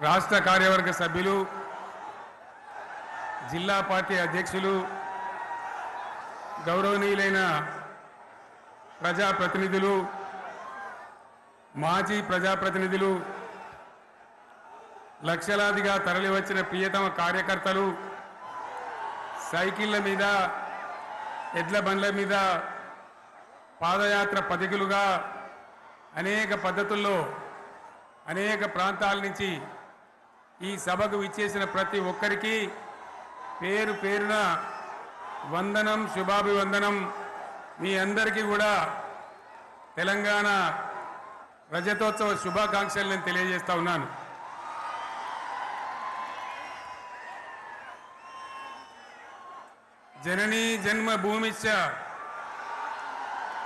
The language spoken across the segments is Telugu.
రాష్ట్ర కార్యవర్గ సభ్యులు, జిల్లా పార్టీ అధ్యక్షులు, గౌరవనీయులైన ప్రజాప్రతినిధులు, మాజీ ప్రజాప్రతినిధులు, లక్షలాదిగా తరలివచ్చిన ప్రియతమ కార్యకర్తలు, సైకిళ్ల మీద, ఎడ్ల బండ్ల మీద, పాదయాత్ర పథికులుగా అనేక పద్ధతుల్లో అనేక ప్రాంతాల నుంచి ఈ సభకు విచ్చేసిన ప్రతి ఒక్కరికి పేరు పేరున వందనం, శుభాభివందనం. మీ అందరికీ కూడా తెలంగాణ రజతోత్సవ శుభాకాంక్షలు నేను తెలియజేస్తా ఉన్నాను. జననీ జన్మభూమిశ్చ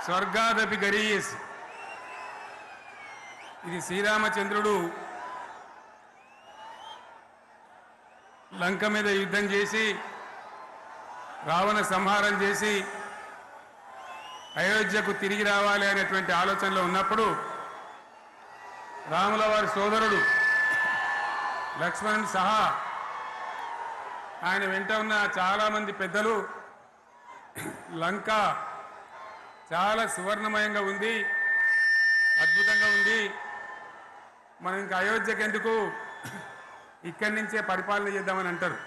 స్వర్గాదపి గరీయస్. ఇది శ్రీరామచంద్రుడు లంక మీద యుద్ధం చేసి రావణ సంహారం చేసి అయోధ్యకు తిరిగి రావాలి అనేటువంటి ఆలోచనలో ఉన్నప్పుడు రాముల వారి సోదరుడు లక్ష్మణుడు సహా ఆయన వెంట ఉన్న చాలామంది పెద్దలు లంక చాలా సువర్ణమయంగా ఉంది, అద్భుతంగా ఉంది, మనం ఇంకా అయోధ్యకు ఎందుకు, ఇక్కడి నుంచే పరిపాలన చేద్దామని అంటారు.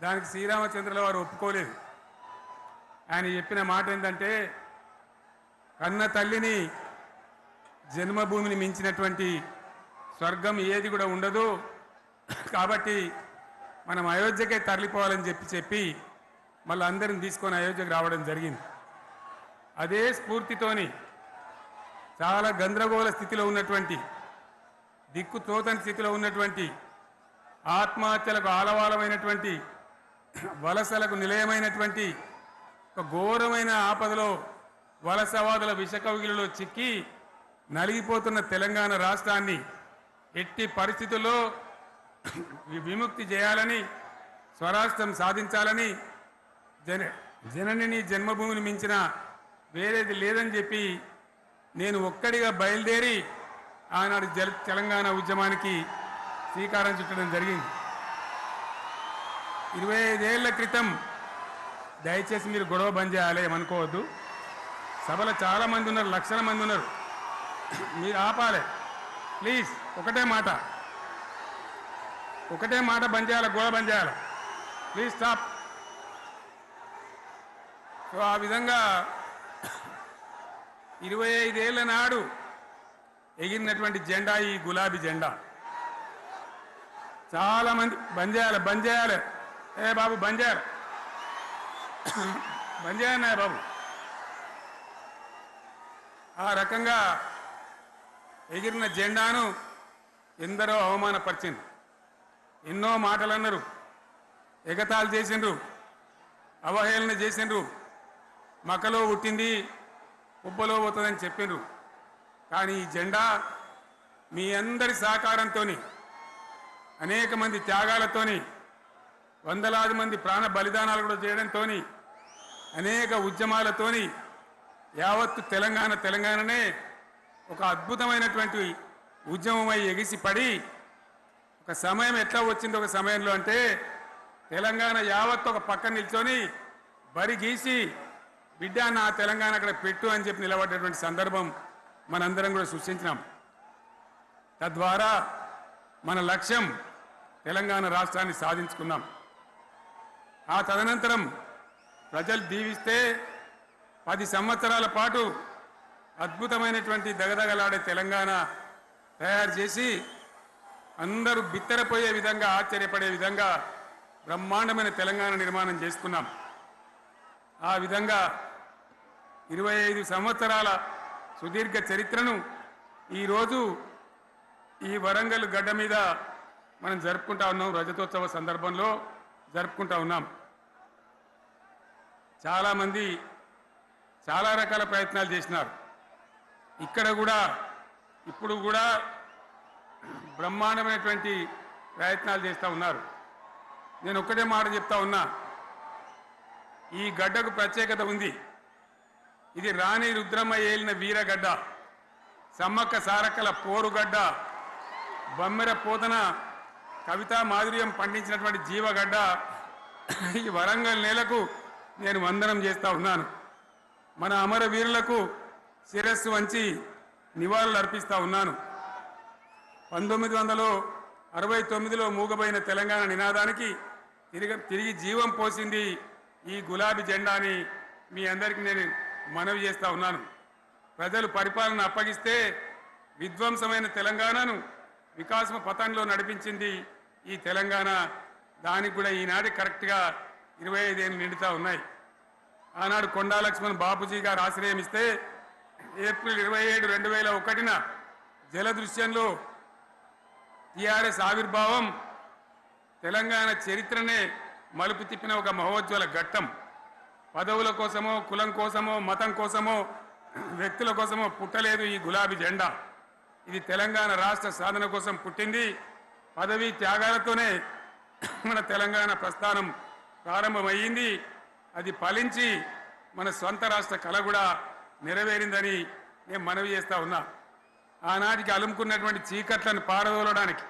దానికి శ్రీరామచంద్రుల వారు ఒప్పుకోలేదు. ఆయన చెప్పిన మాట ఏంటంటే, కన్న తల్లిని జన్మభూమిని మించినటువంటి స్వర్గం ఏది కూడా ఉండదు, కాబట్టి మనం అయోధ్యకే తరలిపోవాలని చెప్పి మళ్ళీ అందరిని తీసుకొని అయోధ్యకు రావడం జరిగింది. అదే స్ఫూర్తితోని చాలా గందరగోళ స్థితిలో ఉన్నటువంటి, దిక్కు తోతని స్థితిలో ఉన్నటువంటి, ఆత్మహత్యలకు ఆలవాలమైనటువంటి, వలసలకు నిలయమైనటువంటి ఒక ఘోరమైన ఆపదలో వలసవాదుల విషకవిగిలిలో చిక్కి నలిగిపోతున్న తెలంగాణ రాష్ట్రాన్ని ఎట్టి పరిస్థితుల్లో విముక్తి చేయాలని, స్వరాష్ట్రం సాధించాలని, జననిని జన్మభూమిని మించిన వేరేది లేదని చెప్పి నేను ఒక్కడిగా బయలుదేరి ఆనాడు తెలంగాణ ఉద్యమానికి శ్రీకారం చుట్టడం జరిగింది. 25 ఏళ్ల క్రితం, దయచేసి మీరు గొడవ బంద్ చేయాలి ఏమనుకోవద్దు, సభలో చాలామంది ఉన్నారు, లక్షల మంది ఉన్నారు, మీరు ఆపాలి ప్లీజ్. ఒకటే మాట బంద్ చేయాలి, గొడవ బంద్ చేయాలి, ప్లీజ్ స్టాప్. సో ఆ విధంగా 25 ఏళ్ల నాడు ఎగిరినటువంటి జెండా ఈ గులాబీ జెండా. చాలామంది బంద్ చేయాలి, ఏ బాబు బంద్ చేయాలి బాబు. ఆ రకంగా ఎగిరిన జెండాను ఎందరో అవమానపరిచిండ్రు, ఎన్నో మాటలు అన్నారు, ఎగతాళి చేసిండ్రు, అవహేళన చేసిండ్రు, మకలో పుట్టింది ఉబ్బలో పోతుందని చెప్పిండ్రు. కానీ ఈ జెండా మీ అందరి సహకారంతో, అనేక మంది త్యాగాలతోని, వందలాది మంది ప్రాణ బలిదానాలు కూడా చేయడంతో, అనేక ఉద్యమాలతోని యావత్తు తెలంగాణనే ఒక అద్భుతమైనటువంటి ఉద్యమమై ఎగిసిపడి ఒక సమయం ఎట్లా వచ్చింది, ఒక సమయంలో అంటే తెలంగాణ యావత్తు ఒక పక్కన నిల్చొని బరి గీసి బిడ్డ నా తెలంగాణ అక్కడ పెట్టు అని చెప్పి నిలబడ్డటువంటి సందర్భం మనందరం కూడా సృష్టించినాం. తద్వారా మన లక్ష్యం తెలంగాణ రాష్ట్రాన్ని సాధించుకున్నాం. ఆ తదనంతరం ప్రజలు దీవిస్తే 10 సంవత్సరాల పాటు అద్భుతమైనటువంటి దగదగలాడే తెలంగాణ తయారు చేసి అందరూ బిత్తరపోయే విధంగా, ఆశ్చర్యపడే విధంగా బ్రహ్మాండమైన తెలంగాణ నిర్మాణం చేసుకున్నాం. ఆ విధంగా 25 సంవత్సరాల సుదీర్ఘ చరిత్రను ఈరోజు ఈ వరంగల్ గడ్డ మీద మనం జరుపుకుంటా ఉన్నాం, రజతోత్సవ సందర్భంలో జరుపుకుంటా ఉన్నాం. చాలామంది చాలా రకాల ప్రయత్నాలు చేసినారు. ఇక్కడ కూడా ఇప్పుడు కూడా బ్రహ్మాండమైనటువంటి ప్రయత్నాలు చేస్తూ ఉన్నారు. నేను ఒక్కటే మాట చెప్తా ఉన్నా, ఈ గడ్డకు ప్రత్యేకత ఉంది. ఇది రాణి రుద్రమ్మ ఏలిన వీరగడ్డ, సమ్మక్క సారక్కల పోరుగడ్డ, బొమ్మెర పోతన కవితా మాధుర్యం పండించినటువంటి జీవగడ్డ ఈ వరంగల్ నేలకు నేను వందనం చేస్తా ఉన్నాను. మన అమరవీరులకు శిరస్సు వంచి నివాళులు అర్పిస్తా ఉన్నాను. 1969లో మూగబోయిన తెలంగాణ నినాదానికి తిరిగి జీవం పోసింది ఈ గులాబీ జెండా అని మీ అందరికీ నేను మనవి చేస్తా ఉన్నాను. ప్రజలు పరిపాలన అప్పగిస్తే విధ్వంసమైన తెలంగాణను వికాసం పథంలో నడిపించింది ఈ తెలంగాణ. దానికి కూడా ఈనాటి కరెక్ట్గా 25 ఏళ్ళు నిండుతా ఉన్నాయి. ఆనాడు కొండా లక్ష్మణ్ బాపూజీ గారు ఆశ్రయం ఇస్తే ఏప్రిల్ 27, 2001న జలదృశ్యంలో టీఆర్ఎస్ ఆవిర్భావం తెలంగాణ చరిత్రనే మలుపు తిప్పిన ఒక మహోజ్వల ఘట్టం. పదవుల కోసమో, కులం కోసమో, మతం కోసమో, వ్యక్తుల కోసమో పుట్టలేదు ఈ గులాబీ జెండా. ఇది తెలంగాణ రాష్ట్ర సాధన కోసం పుట్టింది. పదవీ త్యాగాలతోనే మన తెలంగాణ ప్రస్థానం ప్రారంభమయ్యింది. అది ఫలించి మన సొంత రాష్ట్ర కళ కూడా నెరవేరిందని నేను మనవి చేస్తా ఉన్నా. ఆనాటికి అలుముకున్నటువంటి చీకట్లను పారదోలడానికి,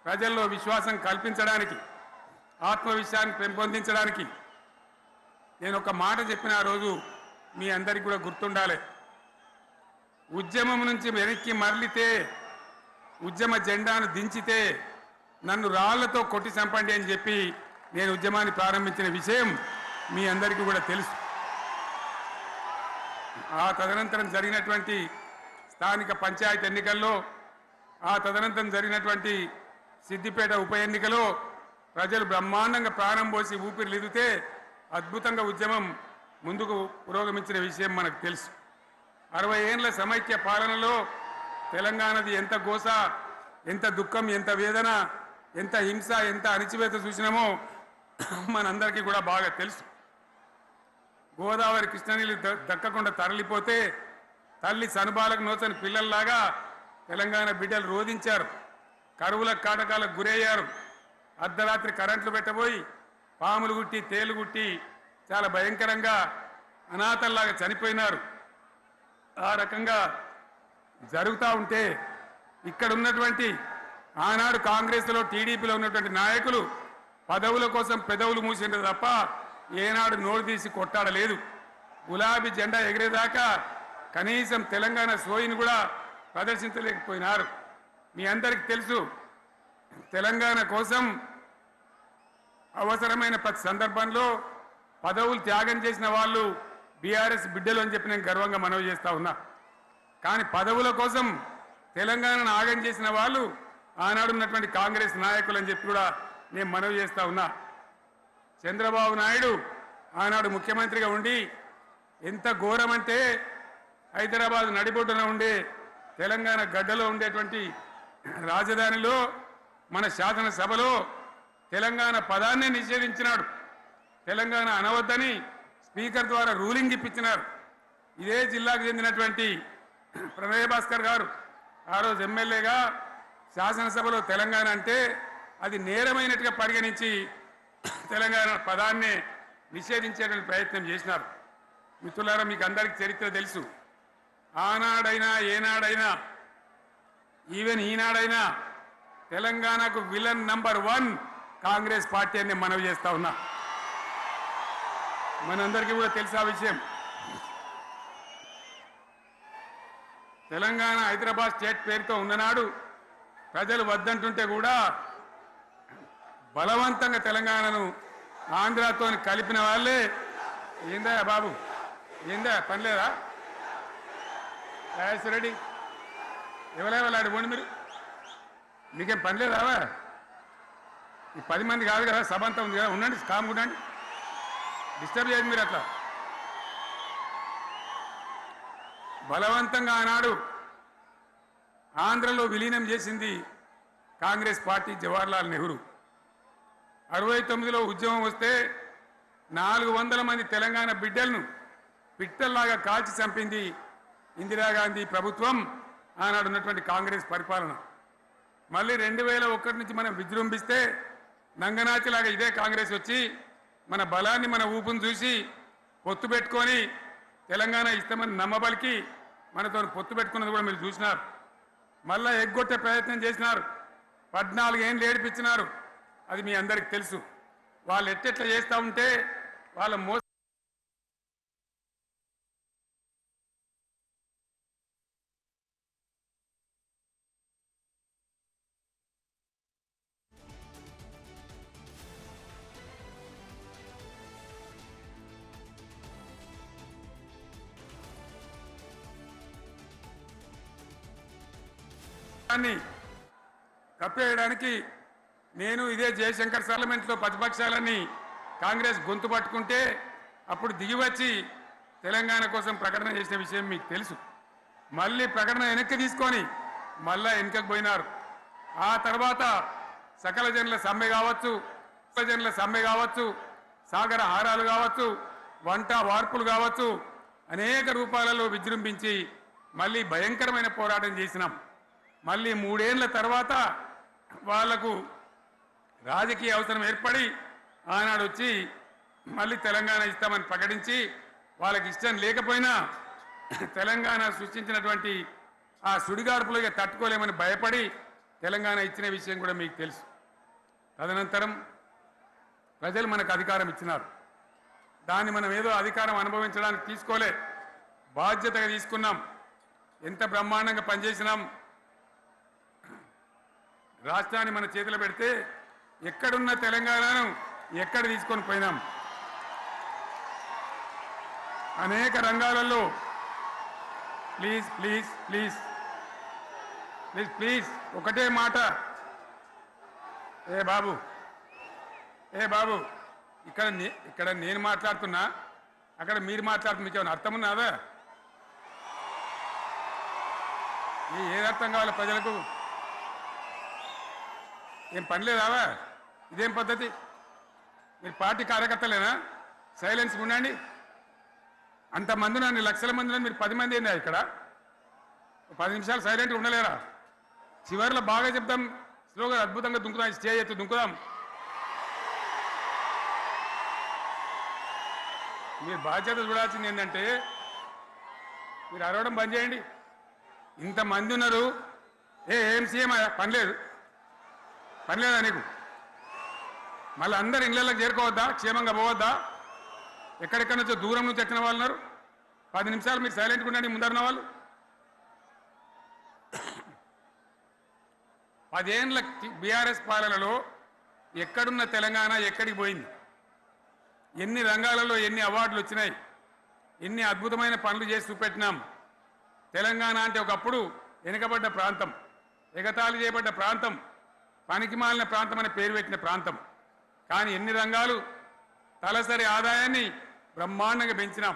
ప్రజల్లో విశ్వాసం కల్పించడానికి, ఆత్మవిశ్వాసాన్ని పెంపొందించడానికి నేను ఒక మాట చెప్పిన ఆ రోజు మీ అందరికీ కూడా గుర్తుండాలి. ఉద్యమం నుంచి వెనక్కి మరలితే, ఉద్యమ జెండాను దించితే నన్ను రాళ్లతో కొట్టి చంపండి అని చెప్పి నేను ఉద్యమాన్ని ప్రారంభించిన విషయం మీ అందరికీ కూడా తెలుసు. ఆ తదనంతరం జరిగినటువంటి స్థానిక పంచాయతీ ఎన్నికల్లో, ఆ తదనంతరం జరిగినటువంటి సిద్దిపేట ఉప ఎన్నికలో ప్రజలు బ్రహ్మాండంగా ప్రాణం పోసి ఊపిరిలిదితే అద్భుతంగా ఉద్యమం ముందుకు పురోగమించిన విషయం మనకు తెలుసు. 60 ఏళ్ల సమైక్య పాలనలో తెలంగాణది ఎంత గోస, ఎంత దుఃఖం, ఎంత వేదన, ఎంత హింస, ఎంత అణిచివేత చూసినామో మనందరికీ కూడా బాగా తెలుసు. గోదావరి కృష్ణనీళ్ళు దక్కకుండా తరలిపోతే తల్లి సనుబాలకు నోచని పిల్లల్లాగా తెలంగాణ బిడ్డలు రోధించారు. కరువుల కాటకాలకు గురయ్యారు. అర్ధరాత్రి కరెంట్లు పెట్టబోయి పాములు గుట్టి, తేలు గుట్టి చాలా భయంకరంగా అనాథల్లాగా చనిపోయినారు. ఆ రకంగా జరుగుతూ ఉంటే ఇక్కడ ఉన్నటువంటి ఆనాడు కాంగ్రెస్లో, టీడీపీలో ఉన్నటువంటి నాయకులు పదవుల కోసం పెదవులు మూసిండ్రు తప్ప ఏనాడు నోరు తీసి కొట్టాడలేదు. గులాబీ జెండా ఎగిరేదాకా కనీసం తెలంగాణ సోయిని కూడా ప్రదర్శించలేకపోయినారు. మీ అందరికీ తెలుసు, తెలంగాణ కోసం అవసరమైన ప్రతి సందర్భంలో పదవులు త్యాగం చేసిన వాళ్ళు బీఆర్ఎస్ బిడ్డలు అని చెప్పి నేను గర్వంగా మనవి చేస్తా ఉన్నా. కానీ పదవుల కోసం తెలంగాణను ఆగం చేసిన వాళ్ళు ఆనాడు ఉన్నటువంటి కాంగ్రెస్ నాయకులు అని చెప్పి కూడా నేను మనవి చేస్తా ఉన్నా. చంద్రబాబు నాయుడు ఆనాడు ముఖ్యమంత్రిగా ఉండి ఎంత ఘోరమంటే హైదరాబాద్ నడిబొడ్డున ఉండే తెలంగాణ గడ్డలో ఉండేటువంటి రాజధానిలో మన శాసనసభలో తెలంగాణ పదాన్ని నిషేధించినాడు. తెలంగాణ అనవద్దని స్పీకర్ ద్వారా రూలింగ్ ఇప్పించినారు. ఇదే జిల్లాకు చెందినటువంటి ప్రణయ్ భాస్కర్ గారు ఆ రోజు ఎమ్మెల్యేగా శాసనసభలో తెలంగాణ అంటే అది నేరమైనట్టుగా పరిగణించి తెలంగాణ పదాన్ని నిషేధించేటువంటి ప్రయత్నం చేసినారు. మిత్రులారా, మీకు అందరికీ చరిత్ర తెలుసు. ఆనాడైనా ఏనాడైనా ఈవెన్ ఈనాడైనా తెలంగాణకు విలన్ నంబర్ 1 కాంగ్రెస్ పార్టీ అని మనవి చేస్తా ఉన్నా. మనందరికీ కూడా తెలుసు ఆ విషయం. తెలంగాణ హైదరాబాద్ స్టేట్ పేరుతో ఉన్ననాడు ప్రజలు వద్దంటుంటే కూడా బలవంతంగా తెలంగాణను ఆంధ్రాతో కలిపిన వాళ్ళే. ఏందా బాబు, ఏందా పనిలేదా? రెడ్డి ఎవరెవరు పోండి, మీరు మీకేం పనిలేదావా? ఈ 10 మంది కాదు కదా, సభ అంతా ఉంది కదా, ఉండండి, కామ్ ఉండండి, డిస్టర్బ్ చేయండి మీరు. అట్లా బలవంతంగా ఆనాడు ఆంధ్రలో విలీనం చేసింది కాంగ్రెస్ పార్టీ, జవహర్లాల్ నెహ్రూ. 69లో ఉద్యమం వస్తే 400 మంది తెలంగాణ బిడ్డలను పిట్టల్లాగా కాల్చి చంపింది ఇందిరాగాంధీ ప్రభుత్వం, ఆనాడు ఉన్నటువంటి కాంగ్రెస్ పరిపాలన. మళ్ళీ 2001 నుంచి మనం విజృంభిస్తే నంగనాచిలాగా ఇదే కాంగ్రెస్ వచ్చి మన బలాన్ని, మన ఊపును చూసి పొత్తు పెట్టుకొని తెలంగాణ ఇస్తామని నమ్మబలికి మనతో పొత్తు పెట్టుకున్నది కూడా మీరు చూసినారు. మళ్ళా ఎగ్గొట్టే ప్రయత్నం చేసినారు. 14 ఏళ్ళు ఏడిపించినారు. అది మీ అందరికి తెలుసు. వాళ్ళు ఎట్టెట్లా చేస్తూ ఉంటే వాళ్ళ కప్పేయడానికి నేను ఇదే జయశంకర్ పార్లమెంట్లో ప్రతిపక్షాలన్నీ కాంగ్రెస్ గొంతు పట్టుకుంటే అప్పుడు దిగివచ్చి తెలంగాణ కోసం ప్రకటన చేసిన విషయం మీకు తెలుసు. మళ్ళీ ప్రకటన వెనక్కి తీసుకొని మళ్ళా వెనుకకు పోయినారు. ఆ తర్వాత సకల జనుల సమ్మె కావచ్చు, సాగర హారాలు కావచ్చు, వంట వార్పులు కావచ్చు, అనేక రూపాలలో విజృంభించి మళ్ళీ భయంకరమైన పోరాటం చేసినాం. మళ్ళీ 3 ఏళ్ల తర్వాత వాళ్లకు రాజకీయ అవసరం ఏర్పడి ఆనాడు వచ్చి మళ్ళీ తెలంగాణ ఇస్తామని ప్రకటించి వాళ్ళకి ఇష్టం లేకపోయినా తెలంగాణ సృష్టించినటువంటి ఆ సుడిగార్పులుగా తట్టుకోలేమని భయపడి తెలంగాణ ఇచ్చిన విషయం కూడా మీకు తెలుసు. తదనంతరం ప్రజలు మనకు అధికారం ఇచ్చినారు. దాన్ని మనం ఏదో అధికారం అనుభవించడానికి తీసుకోలే, బాధ్యతగా తీసుకున్నాం. ఎంత బ్రహ్మాండంగా పనిచేసినాం. రాష్ట్రాన్ని మన చేతిలో పెడితే ఎక్కడున్న తెలంగాణను ఎక్కడ తీసుకొని పోయినాం. అనేక రంగాలలో please please please please please ఒకటే మాట. ఏ బాబు ఇక్కడ నేను మాట్లాడుతున్నా, అక్కడ మీరు మాట్లాడుతున్నా, మీకు ఏమైనా అర్థం ఉన్నదా? ఏది అర్థం కావాలి ప్రజలకు? ఏం పని లేదావా? ఇదేం పద్ధతి? మీరు పార్టీ కార్యకర్తలేనా? సైలెన్స్ ఉండండి. అంతమంది నన్ను లక్షల మంది మీరు 10 మంది ఏందా ఇక్కడ? 10 నిమిషాలు సైలెంట్గా ఉండలేరా? చివరిలో బాగా చెప్తాం, స్లోగా అద్భుతంగా దుంకుదాం, స్టే ఎత్తు దుంకుదాం. మీరు బాధ్యత చూడాల్సింది ఏంటంటే మీరు అరవడం బంద్ చేయండి. ఇంతమంది ఉన్నారు. ఏం సీఎం పనిలేదా నీకు? మళ్ళీ అందరు ఇళ్లలోకి చేరుకోవద్దా? క్షేమంగా పోవద్దా? ఎక్కడెక్కడి నుంచో దూరం నుంచి వచ్చిన వాళ్ళు ఉన్నారు. 10 నిమిషాలు మీరు సైలెంట్గా ఉండండి. ముందరున్న వాళ్ళు 10 ఏళ్ల బీఆర్ఎస్ పాలనలో ఎక్కడున్న తెలంగాణ ఎక్కడికి పోయింది? ఎన్ని రంగాలలో ఎన్ని అవార్డులు వచ్చినాయి? ఎన్ని అద్భుతమైన పనులు చేసి చూపెట్టినాం. తెలంగాణ అంటే ఒకప్పుడు వెనుకబడ్డ ప్రాంతం, ఎగతాళి చేయబడ్డ ప్రాంతం, పనికిమాలిన ప్రాంతం అని పేరు పెట్టిన ప్రాంతం. కానీ ఎన్ని రంగాలు, తలసరి ఆదాయాన్ని బ్రహ్మాండంగా పెంచినాం.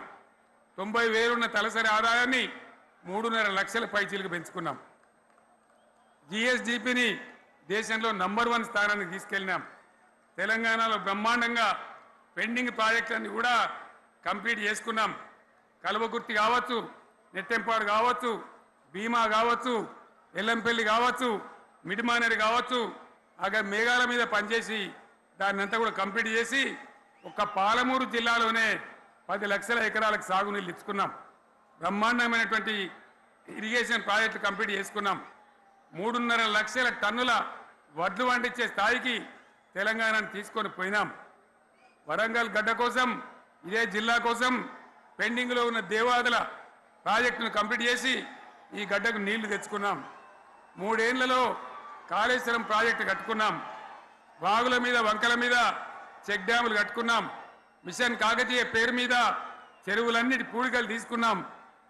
90,000 ఉన్న తలసరి ఆదాయాన్ని 3.5 లక్షల పైచీలకు పెంచుకున్నాం. జిఎస్డిపిని దేశంలో నంబర్ 1 స్థానానికి తీసుకెళ్ళినాం. తెలంగాణలో బ్రహ్మాండంగా పెండింగ్ ప్రాజెక్టులన్నీ కూడా కంప్లీట్ చేసుకున్నాం. కల్వకుర్తి కావచ్చు, నెట్టెంపాడు కావచ్చు, భీమా కావచ్చు, ఎల్లంపల్లి కావచ్చు, మిడిమానేరు కావచ్చు, అక్కడ మేఘాల మీద పనిచేసి దాన్ని అంతా కూడా కంప్లీట్ చేసి ఒక్క పాలమూరు జిల్లాలోనే 10 లక్షల ఎకరాలకు సాగునీళ్ళు ఇచ్చుకున్నాం. బ్రహ్మాండమైనటువంటి ఇరిగేషన్ ప్రాజెక్టులు కంప్లీట్ చేసుకున్నాం. 3.5 లక్షల టన్నుల వడ్లు పండించే స్థాయికి తెలంగాణను తీసుకొని పోయినాం. వరంగల్ గడ్డ కోసం, ఇదే జిల్లా కోసం పెండింగ్లో ఉన్న దేవాదుల ప్రాజెక్టును కంప్లీట్ చేసి ఈ గడ్డకు నీళ్లు తెచ్చుకున్నాం. 3 ఏళ్లలో కాళేశ్వరం ప్రాజెక్టు కట్టుకున్నాం. వాగుల మీద, వంకల మీద చెక్ డ్యాములు కట్టుకున్నాం. మిషన్ కాకతీయ పేరు మీద చెరువులన్నిటి పూడికలు తీసుకున్నాం.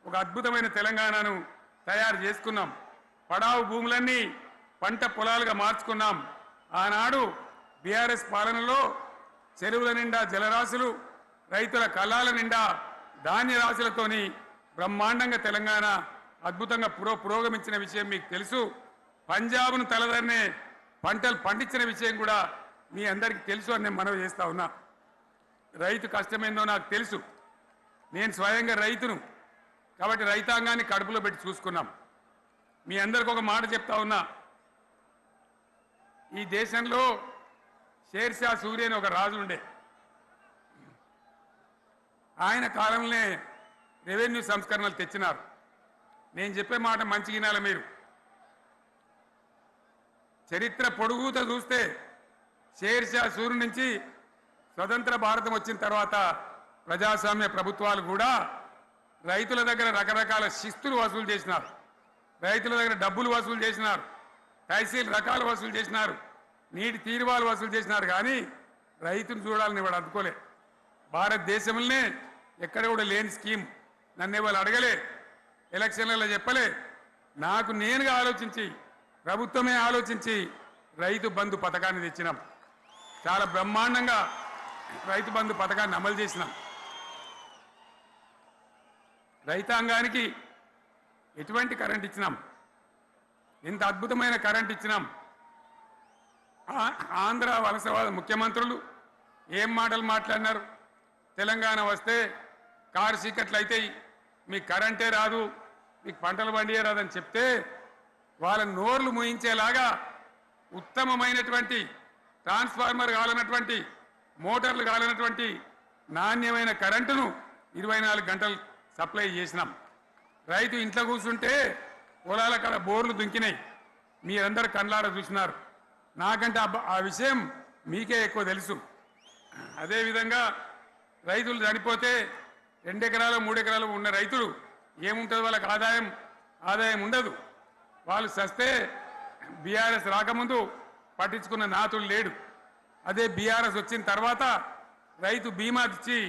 ఒక అద్భుతమైన తెలంగాణను తయారు చేసుకున్నాం. పడావు భూములన్నీ పంట పొలాలుగా మార్చుకున్నాం. ఆనాడు బీఆర్ఎస్ పాలనలో చెరువుల నిండా జలరాశులు, రైతుల కళ్ళాల నిండా ధాన్య రాశులతోని బ్రహ్మాండంగా తెలంగాణ అద్భుతంగా పురోగమించిన విషయం మీకు తెలుసు. పంజాబ్ను తలదన్నే పంటలు పండించిన విషయం కూడా మీ అందరికీ తెలుసు అని నేను మనవి చేస్తా ఉన్నా. రైతు కష్టమేందో నాకు తెలుసు. నేను స్వయంగా రైతును కాబట్టి రైతాంగాన్ని కడుపులో పెట్టి చూసుకున్నాం. మీ అందరికి ఒక మాట చెప్తా ఉన్నా. ఈ దేశంలో షేర్షా సూరి అని ఒక రాజు ఉండే. ఆయన కాలంలోనే రెవెన్యూ సంస్కరణలు తెచ్చినారు. నేను చెప్పే మాట మంచి వినాలి మీరు. చరిత్ర పొడుగుతో చూస్తే షేర్షా సూరు నుంచి స్వతంత్ర భారతం వచ్చిన తర్వాత ప్రజాస్వామ్య ప్రభుత్వాలు కూడా రైతుల దగ్గర రకరకాల శిస్తులు వసూలు చేసినారు, రైతుల దగ్గర డబ్బులు వసూలు చేసినారు, తహసీల్ రకాలు వసూలు చేసినారు, నీటి తీరువాలు వసూలు చేసినారు. కానీ రైతును చూడాలని వాడు అందుకోలే. భారతదేశంలోనే ఎక్కడ కూడా లేని స్కీమ్ నన్ను వాళ్ళు అడగలే, ఎలక్షన్లలో చెప్పలే. నాకు నేనుగా ఆలోచించి ప్రభుత్వమే ఆలోచించి రైతు బంధు పథకాన్ని తెచ్చినాం. చాలా బ్రహ్మాండంగా రైతు బంధు పథకాన్ని అమలు చేసినాం. రైతాంగానికి ఎటువంటి కరెంట్ ఇచ్చినాం, ఎంత అద్భుతమైన కరెంట్ ఇచ్చినాం. ఆంధ్ర వలసవాద ముఖ్యమంత్రులు ఏం మాటలు మాట్లాడినారు. తెలంగాణ వస్తే కారు చీకట్లు అవుతాయి, మీకు కరెంటే రాదు, మీకు పంటలు పండియే రాదని చెప్తే వాళ్ళ నోర్లు మూయించేలాగా ఉత్తమమైనటువంటి ట్రాన్స్ఫార్మర్ కావాలన్నటువంటి మోటార్లు కావాలన్నటువంటి నాణ్యమైన కరెంటును 24 గంటలు సప్లై చేసినాం. రైతు ఇంట్లో కూర్చుంటే పొలాల కడ బోర్లు దుంకినాయి, మీరందరూ కళ్ళారా చూసినారు. నాకంటే ఆ విషయం మీకే ఎక్కువ తెలుసు. అదేవిధంగా రైతులు చనిపోతే 2 ఎకరాలు 3 ఎకరాలు ఉన్న రైతులు ఏముంటుంది, వాళ్ళకి ఆదాయం ఉండదు. వాళ్ళు సస్తే బీఆర్ఎస్ రాకముందు పట్టించుకున్న నాతులు లేడు. అదే బీఆర్ఎస్ వచ్చిన తర్వాత రైతు బీమా ఇచ్చి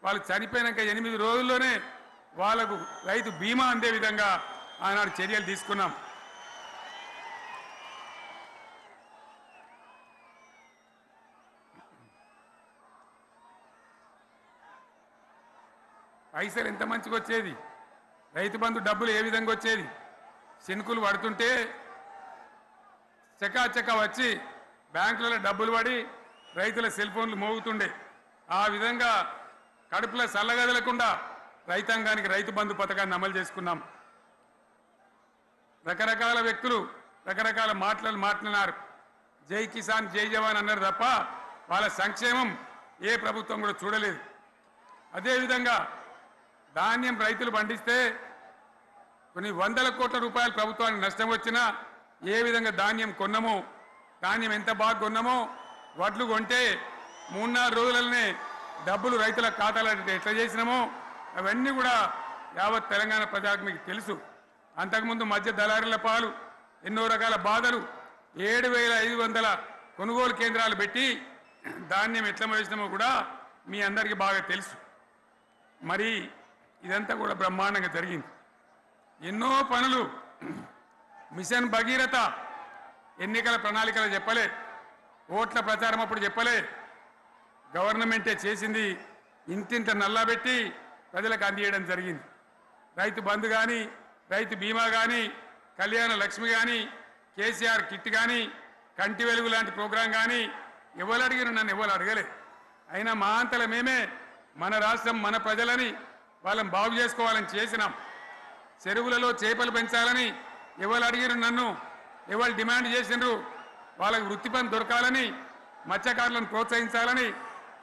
వాళ్ళు చనిపోయినాక 8 రోజుల్లోనే వాళ్ళకు రైతు బీమా అందే విధంగా ఆనాడు చర్యలు తీసుకున్నాం. పైసలు ఎంత మంచిగా వచ్చేది, రైతు బంధు డబ్బులు ఏ విధంగా వచ్చేది. శనుకులు పడుతుంటే చకాచకా వచ్చి బ్యాంకులలో డబ్బులు పడి రైతుల సెల్ ఫోన్లు మోగుతుండే. ఆ విధంగా కడుపులో చల్లగదలకుండా రైతాంగానికి రైతు బంధు పథకాన్ని అమలు చేసుకున్నాం. రకరకాల వ్యక్తులు రకరకాల మాటలు మాట్లాడినారు. జై కిసాన్ జై జవాన్ అన్నారు తప్ప వాళ్ళ సంక్షేమం ఏ ప్రభుత్వం కూడా చూడలేదు. అదేవిధంగా ధాన్యం రైతులు పండిస్తే కొన్ని 100 కోట్ల రూపాయలు ప్రభుత్వానికి నష్టం వచ్చినా ఏ విధంగా ధాన్యం కొన్నామో, ధాన్యం ఎంత బాగా కొన్నామో, వడ్లు కొంటే 3-4 రోజులనే డబ్బులు రైతుల ఖాతాలో ఎట్లా చేసినామో అవన్నీ కూడా యావత్ తెలంగాణ ప్రజలకు మీకు తెలుసు. అంతకుముందు మధ్య దళారుల పాలు ఎన్నో రకాల బాధలు, 7,500 కొనుగోలు కేంద్రాలు పెట్టి ధాన్యం ఎట్లా వేసినామో కూడా మీ అందరికీ బాగా తెలుసు. మరి ఇదంతా కూడా బ్రహ్మాండంగా జరిగింది. ఎన్నో పనులు, మిషన్ భగీరథ ఎన్నికల ప్రణాళికలు చెప్పలే, ఓట్ల ప్రచారం అప్పుడు చెప్పలే, గవర్నమెంటే చేసింది. ఇంటింట నల్లబెట్టి ప్రజలకు అందియడం జరిగింది. రైతు బంధు కానీ, రైతు బీమా కానీ, కళ్యాణ లక్ష్మి కానీ, కేసీఆర్ కిట్ కానీ, కంటి వెలుగు లాంటి ప్రోగ్రాం కానీ ఎవరు అడిగిన నన్ను ఎవరు అడగలే. అయినా మా అంతల మేమే మన రాష్ట్రం మన ప్రజలని వాళ్ళని బాగు చేసుకోవాలని చేసినాం. చెరువులలో చేపలు పెంచాలని ఎవరు అడిగిరు నన్ను, ఎవరు డిమాండ్ చేసిండ్రు, వాళ్ళకు వృత్తి పని దొరకాలని, మత్స్యకారులను ప్రోత్సహించాలని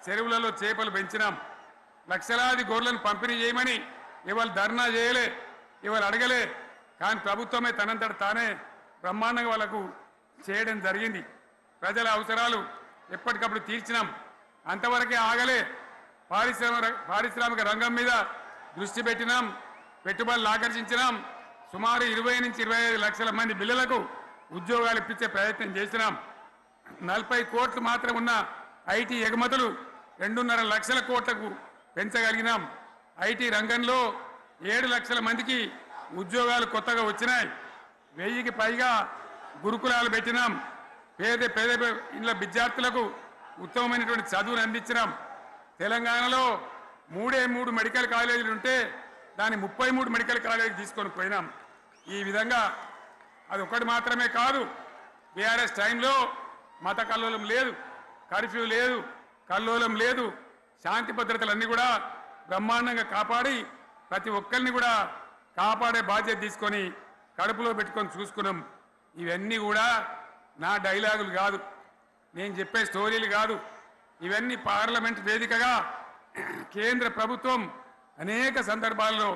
చెరువులలో చేపలు పెంచినాం. లక్షలాది గొర్రెలను పంపిణీ చేయమని ఎవరు ధర్నా చేయలే, ఎవరు అడగలే. కానీ ప్రభుత్వమే తనంతట తానే బ్రహ్మాండంగా వాళ్ళకు చేయడం జరిగింది. ప్రజల అవసరాలు ఎప్పటికప్పుడు తీర్చినాం. అంతవరకే ఆగలే. పారిశ్రామిక రంగం మీద దృష్టి పెట్టినాం, పెట్టుబడులు ఆకర్షించినాం. సుమారు 20 నుంచి 25 లక్షల మంది పిల్లలకు ఉద్యోగాలు ఇప్పించే ప్రయత్నం చేసినాం. 40 కోట్లు మాత్రం ఉన్న ఐటీ ఎగుమతులు 2.5 లక్షల కోట్లకు పెంచగలిగినాం. ఐటీ రంగంలో 7 లక్షల మందికి ఉద్యోగాలు కొత్తగా వచ్చినాయి. 1000కి పైగా గురుకులాలు పెట్టినాం. పేద ఇళ్ళ విద్యార్థులకు ఉత్తమమైనటువంటి చదువును అందించినాం. తెలంగాణలో 3 మెడికల్ కాలేజీలు ఉంటే దాన్ని 33 మెడికల్ కాలేజీలు తీసుకొని పోయినాం. ఈ విధంగా అది ఒకటి మాత్రమే కాదు, బీఆర్ఎస్ టైంలో మత కల్లోలం లేదు, కర్ఫ్యూ లేదు, కల్లోలం లేదు, శాంతి భద్రతలన్నీ కూడా బ్రహ్మాండంగా కాపాడి ప్రతి ఒక్కరిని కూడా కాపాడే బాధ్యత తీసుకొని కడుపులో పెట్టుకొని చూసుకున్నాం. ఇవన్నీ కూడా నా డైలాగులు కాదు, నేను చెప్పే స్టోరీలు కాదు. ఇవన్నీ పార్లమెంట్ వేదికగా కేంద్ర ప్రభుత్వం అనేక సందర్భాల్లో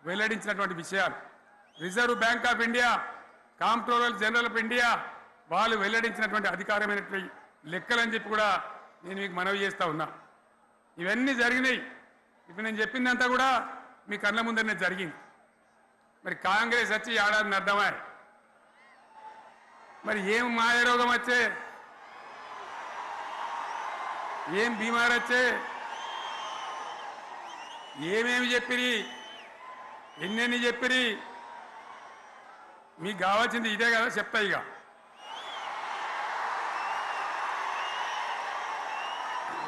వెల్లడించినటువంటి విషయాలు. Reserve bank of India, comptroller general of India వాళ్ళు వెల్లడించినటువంటి అధికారమైనటువంటి లెక్కలని చెప్పి కూడా నేను మీకు మనవి చేస్తా ఉన్నా. ఇవన్నీ జరిగినాయి. ఇప్పుడు నేను చెప్పిందంతా కూడా మీ కళ్ళ ముందరనే జరిగింది. మరి కాంగ్రెస్ వచ్చి ఏడాదిని అర్థమా? మరి ఏం మాయరోగం వచ్చే, ఏం బీమారు వచ్చే, ఏమేమి చెప్పిరి, ఎన్నెన్ని చెప్పిరి, మీకు కావాల్సింది ఇదే కదా, చెప్తా. ఇక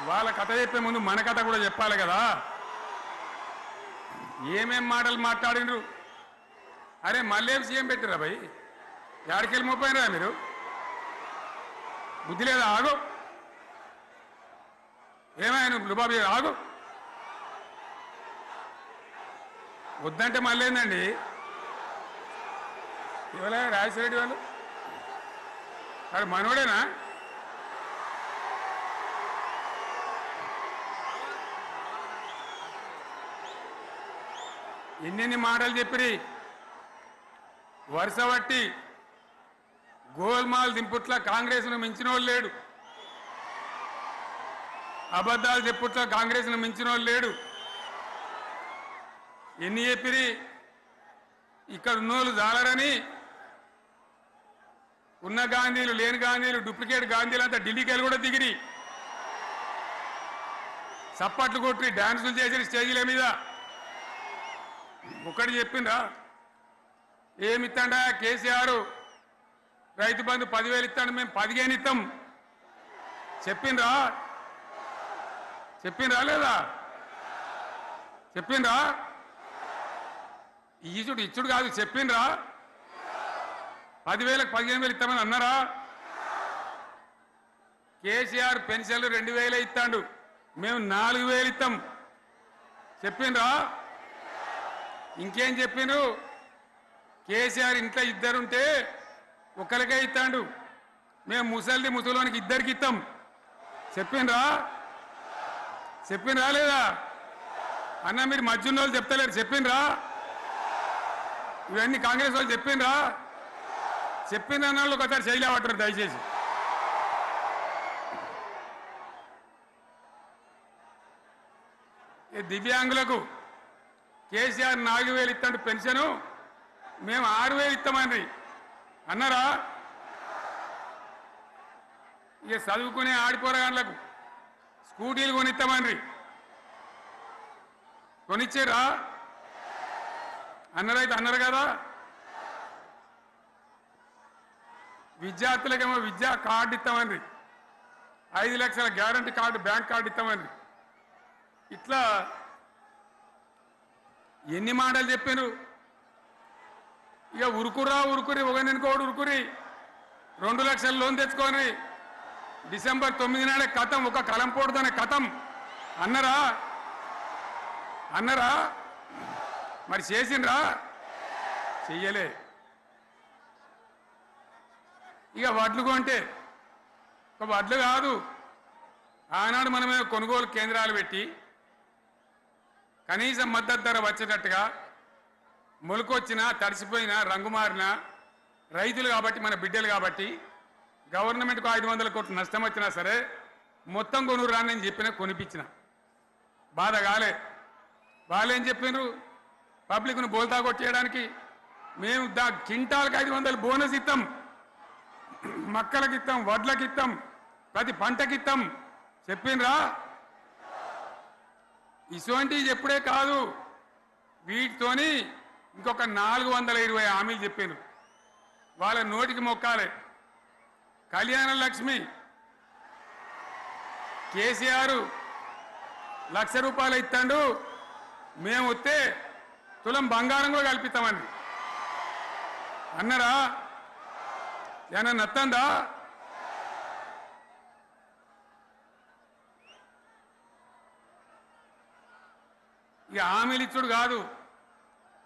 వాళ్ళ కథ చెప్పే ముందు మన కథ కూడా చెప్పాలి కదా. ఏమేం మాటలు మాట్లాడినరు? అరే మళ్ళేం సీఎం పెట్టిరా భయ్, యాడికెళ్ళి మోపోయినరా మీరు? బుద్ధి లేదా? ఆగు, ఏమైనా లుబాబీ ఆగు. వద్దంటే మళ్ళీ ఏందండి? ఇవాళ రాజశేఖర వాళ్ళు అది మనోడేనా? ఎన్నెన్ని మాటలు చెప్పిరి, వరుస బట్టి గోల్మాల్ దింపుట్ల కాంగ్రెస్ను మించిన వాళ్ళు లేడు, అబద్ధాలు చెప్పుట్ల కాంగ్రెస్ను మించిన వాళ్ళు లేడు. ఎన్ని చెప్పిరి? ఇక్కడ ఉన్నోళ్ళు జాలరని ఉన్న గాంధీలు లేని గాంధీలు డూప్లికేట్ గాంధీలు అంతా ఢిల్లీకి వెళ్ళి కూడా దిగిరి, చప్పట్లు కొట్టి డాన్సులు చేసిన స్టేజీల మీద. ఒకటి చెప్పిండ్రా? ఏమిత్తాడా కేసీఆర్? రైతు బంధు 10,000 ఇస్తాడు, మేము 15 ఇస్తాం చెప్పిండ్రా? చెప్పిండ్రా లేదా? చెప్పిండ్రా? ఈచుడు ఇచ్చుడు కాదు, చెప్పిండ్రా? 10,000కు 15,000 ఇస్తామని అన్నారా? కేసీఆర్ పెన్షన్లు 2,000 ఇస్తాడు, మేము 4,000 ఇస్తాం చెప్పిండ్రా? ఇంకేం చెప్పిండ్రు? కేసీఆర్ ఇంట్లో ఇద్దరుంటే ఒకరికే ఇస్తాడు, మేము ముసలోనికి ఇద్దరికి ఇస్తాం చెప్పిండ్రా? చెప్పిండ్రా లేదా? అన్న మీరు మధ్యున్న వాళ్ళు చెప్తలేరు, చెప్పిండ్రా? ఇవన్నీ కాంగ్రెస్ వాళ్ళు చెప్పిండ్రా? చెప్పిన వాళ్ళు ఒకసారి చేయలేవటారు దయచేసి. దివ్యాంగులకు కేసీఆర్ 4,000 ఇస్తాడు పెన్షను, మేము 6,000 ఇస్తామని అన్నారా? ఇక చదువుకునే ఆడిపోరగాళ్ళకు స్కూటీలు కొనిస్తామని కొనిచ్చారా? అన్నారైతే అన్నారు కదా. విద్యార్థులకేమో విద్యా కార్డు ఇస్తామని, 5 లక్షల గ్యారంటీ కార్డు, బ్యాంక్ కార్డు ఇస్తామని. ఇట్లా ఎన్ని మాటలు చెప్పారు? ఇక ఉరుకురి ఒకరినికోడు ఉరుకురి 2 లక్షల లోన్ తెచ్చుకొని డిసెంబర్ 9 నాడే కథం, ఒక కలంపోడుతోనే కథం అన్నరా? అన్నరా? మరి చేసిండ్రా? చెయ్యలే. ఇక వడ్లు కొంటే ఒక వడ్లు కాదు, ఆనాడు మనమే కొనుగోలు కేంద్రాలు పెట్టి కనీసం మద్దతు ధర వచ్చేటట్టుగా మొలకొచ్చినా తడిసిపోయినా రంగు మారినా రైతులు కాబట్టి మన బిడ్డలు కాబట్టి గవర్నమెంట్కు 500 కోట్ల నష్టం వచ్చినా సరే మొత్తం కొనురు రాని నేను చెప్పినా కొనిపించిన. బాధ కాలే. వాళ్ళు ఏం చెప్పినారు? పబ్లిక్ను బోల్తా కొట్టేయడానికి మేము క్వింటాల్కి 500 బోనస్ ఇస్తాం, మక్కలకి ఇస్తాం, వడ్లకి ఇస్తాం, ప్రతి పంటకి ఇస్తాం చెప్పిండ్రా? ఇటువంటివి చెప్పుడే కాదు, వీటితోని ఇంకొక 420 హామీలు చెప్పాను. వాళ్ళ నోటికి మొక్కాలి. కళ్యాణ లక్ష్మి కేసీఆర్ 1,00,000 రూపాయలు ఇస్తాడు, మేము వస్తే తులం బంగారం కూడా కల్పిస్తామని అన్నారా? ఏమన్నా నత్తందా? ఇక హామీలు ఇచ్చుడు కాదు,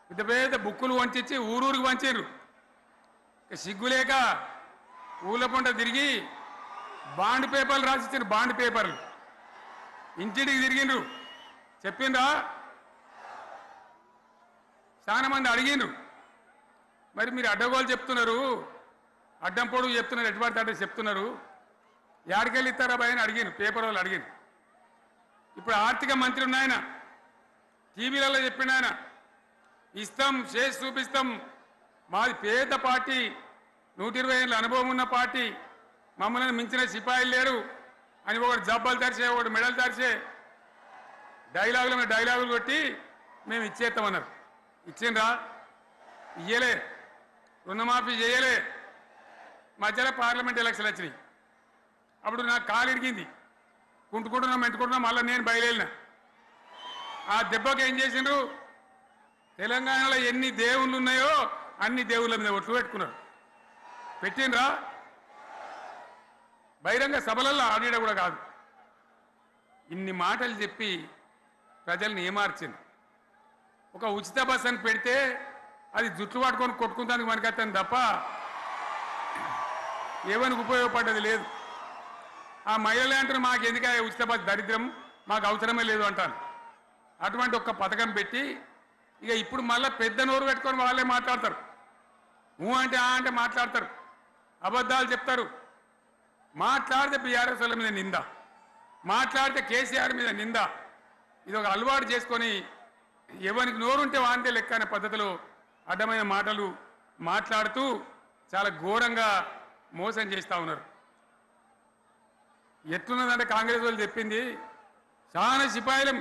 పెద్ద పెద్ద బుక్కులు వంచి ఊరూరికి వంచారు. సిగ్గులేక ఊళ్ళ పంట తిరిగి బాండ్ పేపర్లు రాసిచ్చారు, బాండ్ పేపర్లు ఇంటికి తిరిగిండ్రు. చెప్పిండ్రా? చాలా మంది అడిగిండ్రు. మరి మీరు అడ్డగోలు చెప్తున్నారు, అడ్డం పొడుగు చెప్తున్నారు, ఎటువంటి అంటే చెప్తున్నారు. యాడికెళ్ళి ఇస్తారా భయ అని అడిగాను, పేపర్ వాళ్ళు అడిగాను. ఇప్పుడు ఆర్థిక మంత్రి ఉన్నాయన టీవీలలో చెప్పిన ఆయన, ఇస్తాం చేసి చూపిస్తాం, మాది పేద పార్టీ, 120 ఏళ్ళ అనుభవం ఉన్న పార్టీ, మమ్మల్ని మించిన సిపాయిలు లేరు అని ఒకటి జబ్బలు తరిచే, ఒకటి మెడలు తరిచే డైలాగుల మీద డైలాగులు కొట్టి మేము ఇచ్చేస్తామన్నారు. ఇచ్చిండ్రా? ఇయ్యలే. రుణమాఫీ చేయలే. మధ్యలో పార్లమెంట్ ఎలక్షన్లు వచ్చినాయి. అప్పుడు నాకు కాలు ఇరిగింది, కుంటుకుంటున్నాం మెంటుకుంటున్నాం, మళ్ళీ నేను బయలుదేరిన. ఆ దెబ్బకి ఏం చేసిండ్రు, తెలంగాణలో ఎన్ని దేవుళ్ళు ఉన్నాయో అన్ని దేవుళ్ళ మీద ఒట్లు పెట్టుకున్నారు. పెట్టిండ్రా? బహిరంగ సభలలో ఆడిడ కూడా కాదు. ఇన్ని మాటలు చెప్పి ప్రజల్ని ఏమార్చింది. ఒక ఉచిత బస్ అని పెడితే అది జుట్లు పట్టుకొని కొట్టుకుంటానికి మనకత్తాను తప్ప ఏమనికి ఉపయోగపడ్డది లేదు. ఆ మహిళలే అంటారు, మాకు ఎందుకు ఉచిత బస్ దరిద్రం, మాకు అవసరమే లేదు అంటాను. అటువంటి ఒక్క పథకం పెట్టి ఇక ఇప్పుడు మళ్ళీ పెద్ద నోరు పెట్టుకొని వాళ్ళే మాట్లాడతారు. అంటే ఆ అంటే మాట్లాడతారు, అబద్ధాలు చెప్తారు. మాట్లాడితే బీఆర్ఎస్ వాళ్ళ మీద నింద, మాట్లాడితే కేసీఆర్ మీద నింద. ఇది ఒక అలవాటు చేసుకొని ఎవరికి నోరుంటే వాంతే లెక్క అనే పద్ధతిలో అడ్డమైన మాటలు మాట్లాడుతూ చాలా ఘోరంగా మోసం చేస్తూ ఉన్నారు. ఎట్లున్నదంటే కాంగ్రెస్ వాళ్ళు చెప్పింది, చాలా సిపాయిలం,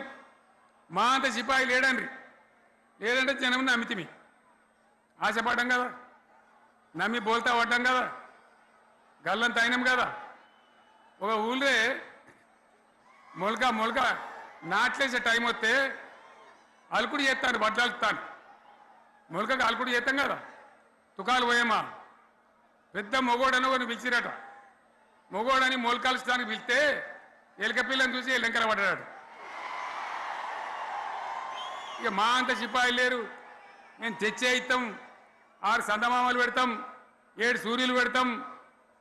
మా అంత సిపాయి లేడండి. లేదంటే జనం నమ్మితిమి, ఆశపడ్డాం కదా, నమ్మి బోల్తా పడ్డాం కదా, గల్లంత అయినాం కదా. ఒక ఊళ్ళే మొలక నాట్లేసే టైం వస్తే అలుకుడు చేస్తాను, వడ్లాలుతాను. మొలకకు అలుకుడు చేస్తాం కదా, తుకాలు పోయేమా. పెద్ద మొగోడని కొన్ని పిలిచిరట. మొగోడని మొలకలుస్తానికి పిలిస్తే ఎలుక పిల్లని చూసి ఎల్లంకర పడ్డాడు. ఇక మా అంత సిపాయిలు లేరు, మేము తెచ్చే ఇస్తాం, 6 సందమామలు పెడతాం, 7 సూర్యులు పెడతాం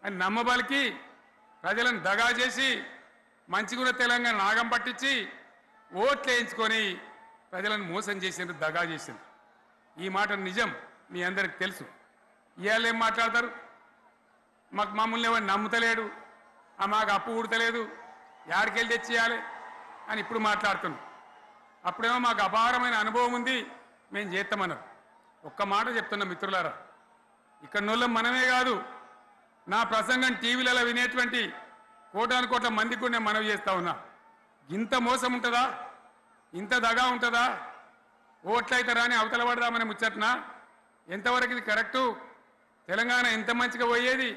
అని నమ్మబలికి ప్రజలను దగా చేసి మంచిగున్న తెలంగాణ నాగం పట్టించి ఓట్లు వేయించుకొని ప్రజలను మోసం చేసిండ్రు, దగా చేసిండ్రు. ఈ మాట నిజం, మీ అందరికి తెలుసు. ఇవాళ ఏం మాట్లాడతారు, మమ్మల్ని ఎవరు నమ్ముతలేడు, మాకు అప్పు ఉడతలేదు, యాడికెళ్ళి తెచ్చేయాలి అని ఇప్పుడు మాట్లాడుతున్నాం. అప్పుడేమో మాకు అపారమైన అనుభవం ఉంది, మేము చేస్తామన్నారు. ఒక్క మాట చెప్తున్నా మిత్రులారా, ఇక్కడ నోళ్ళం మనమే కాదు, నా ప్రసంగం టీవీలలో వినేటువంటి కోటాను కోట్ల మందికి కూడా నేను మనవి చేస్తా ఉన్నా. ఇంత మోసం ఉంటుందా, ఇంత దగా ఉంటుందా? ఓట్లయితే రాని అవతల పడదామని ముచ్చట్నా? ఎంతవరకు ఇది కరెక్టు? తెలంగాణ ఎంత మంచిగా పోయేది,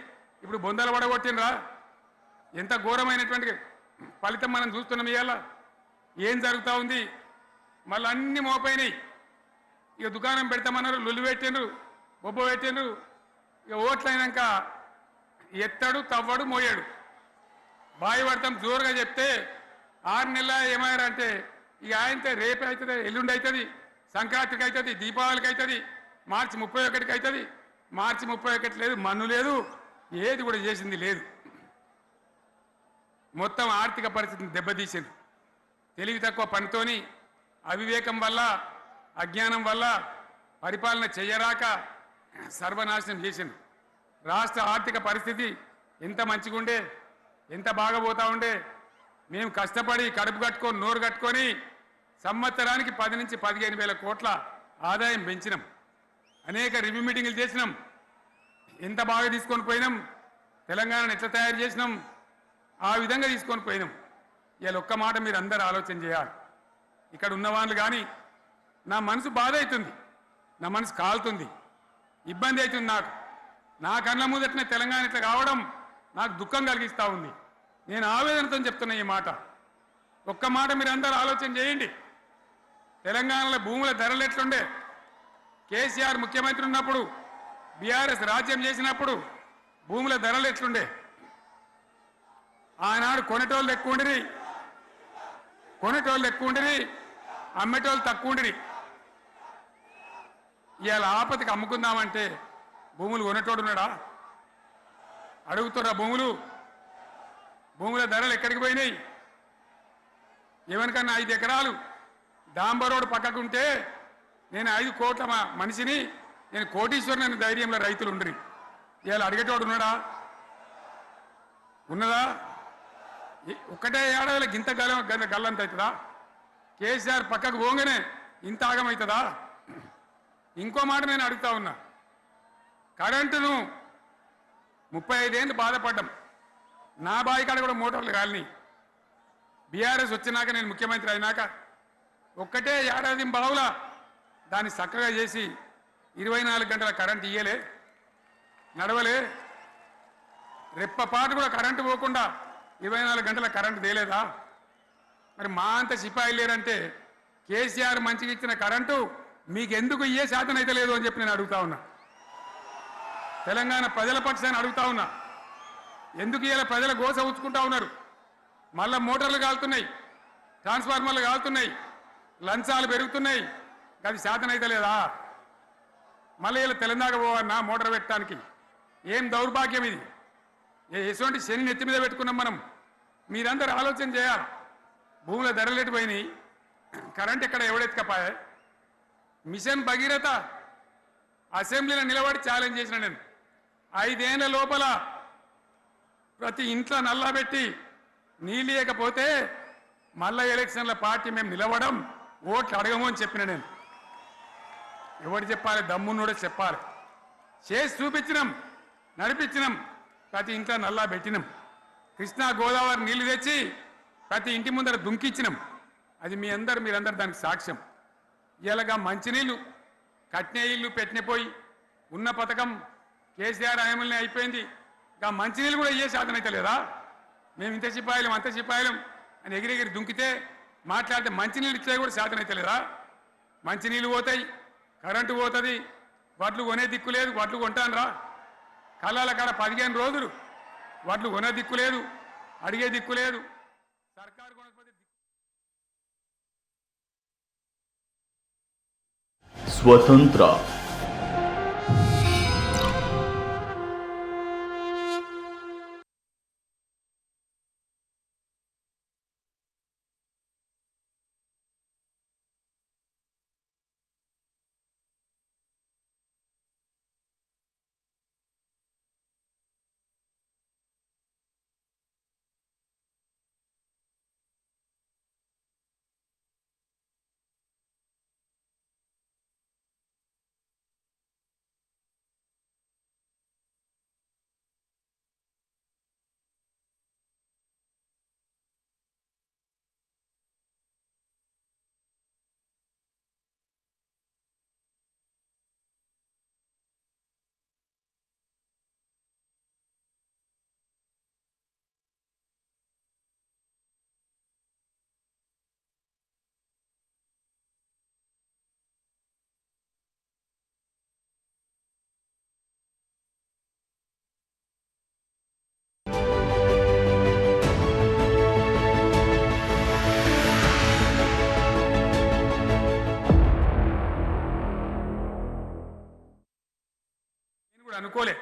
ఇప్పుడు బొందలు పడగొట్టినరా? ఎంత ఘోరమైనటువంటి ఫలితం మనం చూస్తున్నాం. ఇవాళ ఏం జరుగుతూ ఉంది? మళ్ళీ అన్ని మోపైనాయి. ఇక దుకాణం పెడతామన్నారు, లొల్లు పెట్టిండ్రు, బొబ్బ పెట్టిండ్రు. ఇక ఓట్లయినాక ఎత్తడు, తవ్వడు, మోయాడు. బాయి పడతాం జోరుగా చెప్తే 6 నెలల ఏమయ్యారంటే ఇక ఆయనతో రేపు అవుతుంది, ఎల్లుండి అవుతుంది, సంక్రాంతికి అవుతుంది, దీపావళికి అవుతుంది, మార్చి 31కి అవుతుంది. మార్చి 31 లేదు, మన్ను లేదు, ఏది కూడా చేసింది లేదు. మొత్తం ఆర్థిక పరిస్థితిని దెబ్బతీసింది. తెలివి తక్కువ పనితోని, అవివేకం వల్ల, అజ్ఞానం వల్ల పరిపాలన చేయరాక సర్వనాశనం చేసింది. రాష్ట్ర ఆర్థిక పరిస్థితి ఎంత మంచిగా ఉండే, ఎంత బాగా పోతా ఉండే. మేము కష్టపడి కడుపు కట్టుకొని నోరు కట్టుకొని సంవత్సరానికి 10 నుంచి 15 వేల కోట్ల ఆదాయం పెంచినాం. అనేక రివ్యూ మీటింగులు చేసినాం. ఎంత బాగా తీసుకొని పోయినాం, తెలంగాణను ఎట్లా తయారు చేసినాం, ఆ విధంగా తీసుకొని పోయినాం. ఇవాళ ఒక్క మాట మీరు అందరూ ఆలోచన చేయాలి. ఇక్కడ ఉన్నవాళ్ళు కానీ నా మనసు బాధ అవుతుంది, నా మనసు కాలుతుంది, ఇబ్బంది అవుతుంది. నా కళ్ళ ముందటనే తెలంగాణ ఇట్లా కావడం నాకు దుఃఖం కలిగిస్తూ ఉంది. నేను ఆవేదనతో చెప్తున్నా ఈ మాట. ఒక్క మాట మీరు అందరూ ఆలోచన చేయండి. తెలంగాణలో భూముల ధరలు ఎట్లుండే? కేసీఆర్ ముఖ్యమంత్రి ఉన్నప్పుడు, బీఆర్ఎస్ రాజ్యం చేసినప్పుడు భూముల ధరలు ఎట్లుండే? ఆనాడు కొనేటోళ్ళు ఎక్కువ ఉండిరి, అమ్మేటోళ్ళు తక్కువ ఉండిరి. ఇవాళ ఆపతికి అమ్ముకుందామంటే భూములు కొనేటోడు ఉన్నాడా? అడుగుతున్నా, భూముల ధరలు ఎక్కడికి పోయినాయి? ఎవరికన్నా 5 ఎకరాలు డాంబర్ రోడ్డు పక్కకుంటే నేను 5 కోట్ల మనిషిని, నేను కోటీశ్వరుని ధైర్యంలో రైతులు ఉండరు. ఇవాళ అడిగేటోడు ఉన్నాడా? ఉన్నదా? ఒక్కటే ఏడాదిలో గింత గల్లంత అవుతుందా? కేసీఆర్ పక్కకు పోగానే ఇంత ఆగమవుతుందా? ఇంకో మాట నేను అడుగుతా ఉన్నా, కరెంటును 35 ఏళ్ళు బాధపడ్డాం. నా బావి కాడ కూడా మోటార్లు కాలిని. బీఆర్ఎస్ వచ్చినాక నేను ముఖ్యమంత్రి అయినాక ఒక్కటే ఏడాది బావులా దాన్ని చక్కగా చేసి 24 గంటల కరెంటు ఇయ్యలే, నడవలే. రెప్పపాటు కూడా కరెంటు పోకుండా 24 గంటల కరెంటు తేలేదా? మరి మా అంత సిపాయిలు లేరంటే కేసీఆర్ మంచిగా ఇచ్చిన కరెంటు మీకెందుకు ఇయ్యే శాతం అయితే లేదు అని చెప్పి నేను అడుగుతా ఉన్నా. తెలంగాణ ప్రజల పక్షాన్ని అడుగుతా ఉన్నా. ఎందుకు ఇలా ప్రజల గోస ఉంచుకుంటా ఉన్నారు? మళ్ళా మోటార్లు కాలుతున్నాయి, ట్రాన్స్ఫార్మర్లు కాలుతున్నాయి, లంచాలు పెరుగుతున్నాయి. అది శాతం అయితే లేదా? మళ్ళీ ఇలా తెలంగాణ పోవన్నా మోటార్ పెట్టడానికి? ఏం దౌర్భాగ్యం ఇది! ఎటువంటి శని నెత్తి మీద పెట్టుకున్నాం మనం? మీరందరూ ఆలోచన చేయాలి. భూముల ధరలు పోయినాయి, కరెంట్ ఎక్కడ ఎవడెత్తుకపోయా? మిషన్ భగీరథ అసెంబ్లీలో నిలబడి ఛాలెంజ్ చేసిన నేను. 5 ఏళ్ల లోపల ప్రతి ఇంట్లో నల్లా పెట్టి నీళ్ళు ఇవ్వకపోతే మళ్ళా ఎలక్షన్ల పార్టీ మేము నిలవడం, ఓట్లు అడగము అని చెప్పిన నేను. ఎవడు చెప్పాలి? దమ్మున్నోడే చెప్పాలి. చేసి చూపించినాం, నడిపించినాం, ప్రతి ఇంట్లో నల్లా పెట్టినాం. కృష్ణా గోదావరి నీళ్లు తెచ్చి ప్రతి ఇంటి ముందర దుంకిచ్చినాం. అది మీరందరూ దానికి సాక్ష్యం. ఇలాగా మంచినీళ్ళు కట్నే ఇల్లు పెట్టిన పోయి ఉన్న పథకం కేసీఆర్ హయాంలోనే అయిపోయింది. ఇంకా మంచినీళ్ళు కూడా ఇయ్యే శాతం అయితే లేదా? మేము ఇంత సిపాయిలం అంత సిపాయిలం అని ఎగిరెగిరి దుంకితే మాట్లాడితే మంచినీళ్ళు ఇచ్చే కూడా శాతం అయితే లేదా? మంచినీళ్ళు పోతాయి, కరెంటు పోతుంది, వడ్లు కొనే దిక్కు లేదు. వడ్లు కొంటాను రా, కళ్ళాల కాడ 15 రోజులు వడ్లు కొనే దిక్కు లేదు, అడిగే దిక్కు లేదు. సర్కారు కొనకపోతే స్వతంత్ర అనుకోలే.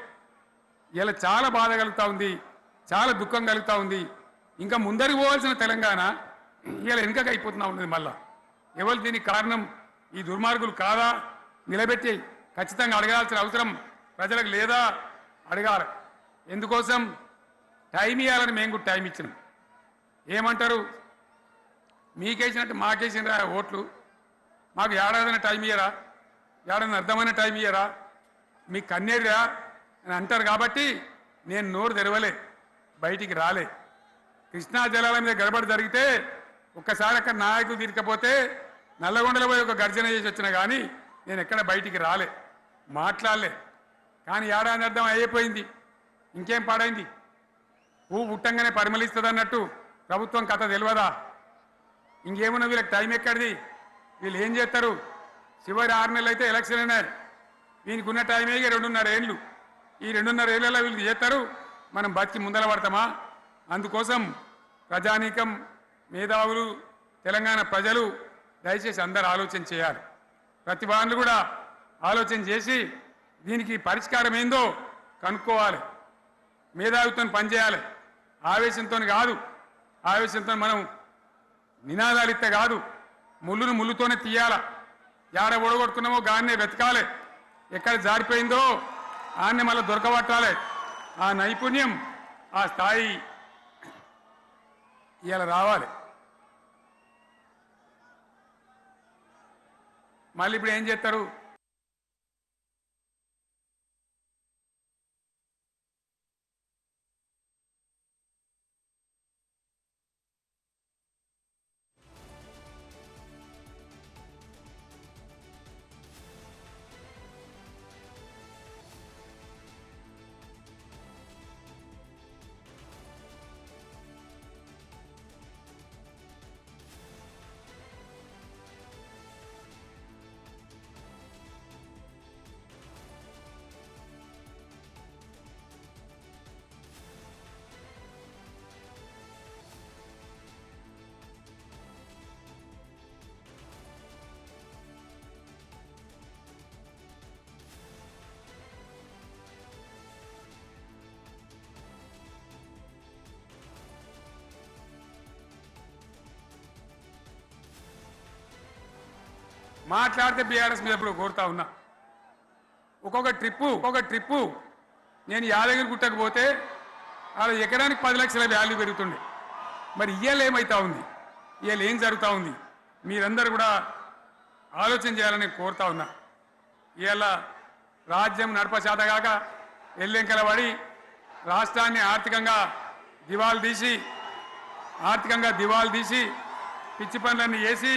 ఇలా చాలా బాధ కలుగుతా ఉంది, చాలా దుఃఖం కలుగుతా ఉంది. ఇంకా ముందరికి పోవాల్సిన తెలంగాణ ఇలా వెనుకకు అయిపోతున్నా ఉన్నది. మళ్ళా ఎవరు దీనికి కారణం? ఈ దుర్మార్గులు కాదా? నిలబెట్టి ఖచ్చితంగా అడగాల్సిన అవసరం ప్రజలకు లేదా? అడగాలి. ఎందుకోసం? టైం ఇవ్వాలని మేము కూడా టైం ఇచ్చినాం. ఏమంటారు? మీకేసినట్టు మాకేసిన ఓట్లు, మాకు ఏడాదిన టైం ఇయ్యరా? ఏడాదిన అర్థమైన టైం ఇయ్యరా? మీకు కన్నేరురా అని అంటారు. కాబట్టి నేను నోరు తెరవలే, బయటికి రాలే. కృష్ణా జలాల మీద గడబడి జరిగితే ఒక్కసారి అక్కడ నాయకులు తీరికపోతే నల్లగొండలో పోయి ఒక గర్జన చేసి వచ్చినా కానీ నేను ఎక్కడ బయటికి రాలే, మాట్లాడలే. కానీ ఏడాది అర్థం అయిపోయింది, ఇంకేం పాడైంది? పువ్వు పుట్టంగానే పరిమళిస్తుంది అన్నట్టు ప్రభుత్వం కథ తెలియదా? ఇంకేమున్నా వీళ్ళకి టైం ఎక్కడిది? వీళ్ళు ఏం చేస్తారు? చివరి 6 నెలలు అయితే ఎలక్షన్ అయినాయి. వీనికి ఉన్న టైమే 2.5 ఏళ్ళు. ఈ 2.5 ఏళ్ళలో వీళ్ళు చేస్తారు, మనం బతికి ముందర పడతామా? అందుకోసం ప్రజానీకం, మేధావులు, తెలంగాణ ప్రజలు దయచేసి అందరూ ఆలోచన చేయాలి. ప్రతి వాళ్ళు కూడా ఆలోచన చేసి దీనికి పరిష్కారం ఏందో కనుక్కోవాలి. మేధావితో పనిచేయాలి, ఆవేశంతో కాదు. ఆవేశంతో మనం నినాదాలు ఇస్తే కాదు, ముళ్ళును ముళ్ళుతోనే తీయాల. యాడ ఒడగొట్టుకున్నామో గాన్నే వెతకాలి. ఎక్కడ జారిపోయిందో ఆన్ని మళ్ళీ దొరకబట్టాలి. ఆ నైపుణ్యం ఆ స్థాయి ఇలా రావాలి. మళ్ళీ ఇప్పుడు ఏం చేస్తారు? మాట్లాడితే బీఆర్ఎస్ మీద ఇప్పుడు కోరుతా ఉన్నా. ఒక్కొక్క ట్రిప్పు నేను యాదగిరి గుట్టకు పోతే అలా ఎకరానికి 10 లక్షల వాల్యూ పెరుగుతుండే. మరి ఇవాళ ఏమవుతా ఉంది? ఇవాళ ఏం జరుగుతూ ఉంది? మీరందరూ కూడా ఆలోచన చేయాలని కోరుతా ఉన్నా. ఇవాళ రాజ్యం నడపశాతగాక ఎల్లెంకల పడి రాష్ట్రాన్ని ఆర్థికంగా దివాలు తీసి పిచ్చి పనులన్నీ చేసి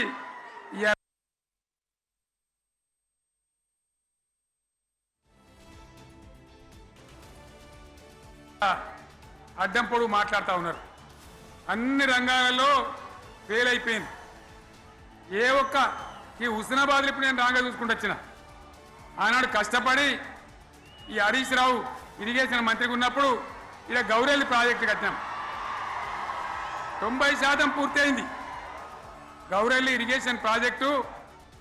అడ్డం పొడుగు మాట్లాడుతూ ఉన్నారు. అన్ని రంగాలలో ఫెయిల్ అయిపోయింది. ఈ హుస్నాబాద్ ఇప్పుడు నేను రాగా చూసుకుంటూ వచ్చిన ఆనాడు కష్టపడి ఈ హరీష్ రావు ఇరిగేషన్ మంత్రిగా ఉన్నప్పుడు ఇలా గౌరెల్లి ప్రాజెక్టు కట్టినాం. 90% పూర్తయింది. గౌరెల్లి ఇరిగేషన్ ప్రాజెక్టు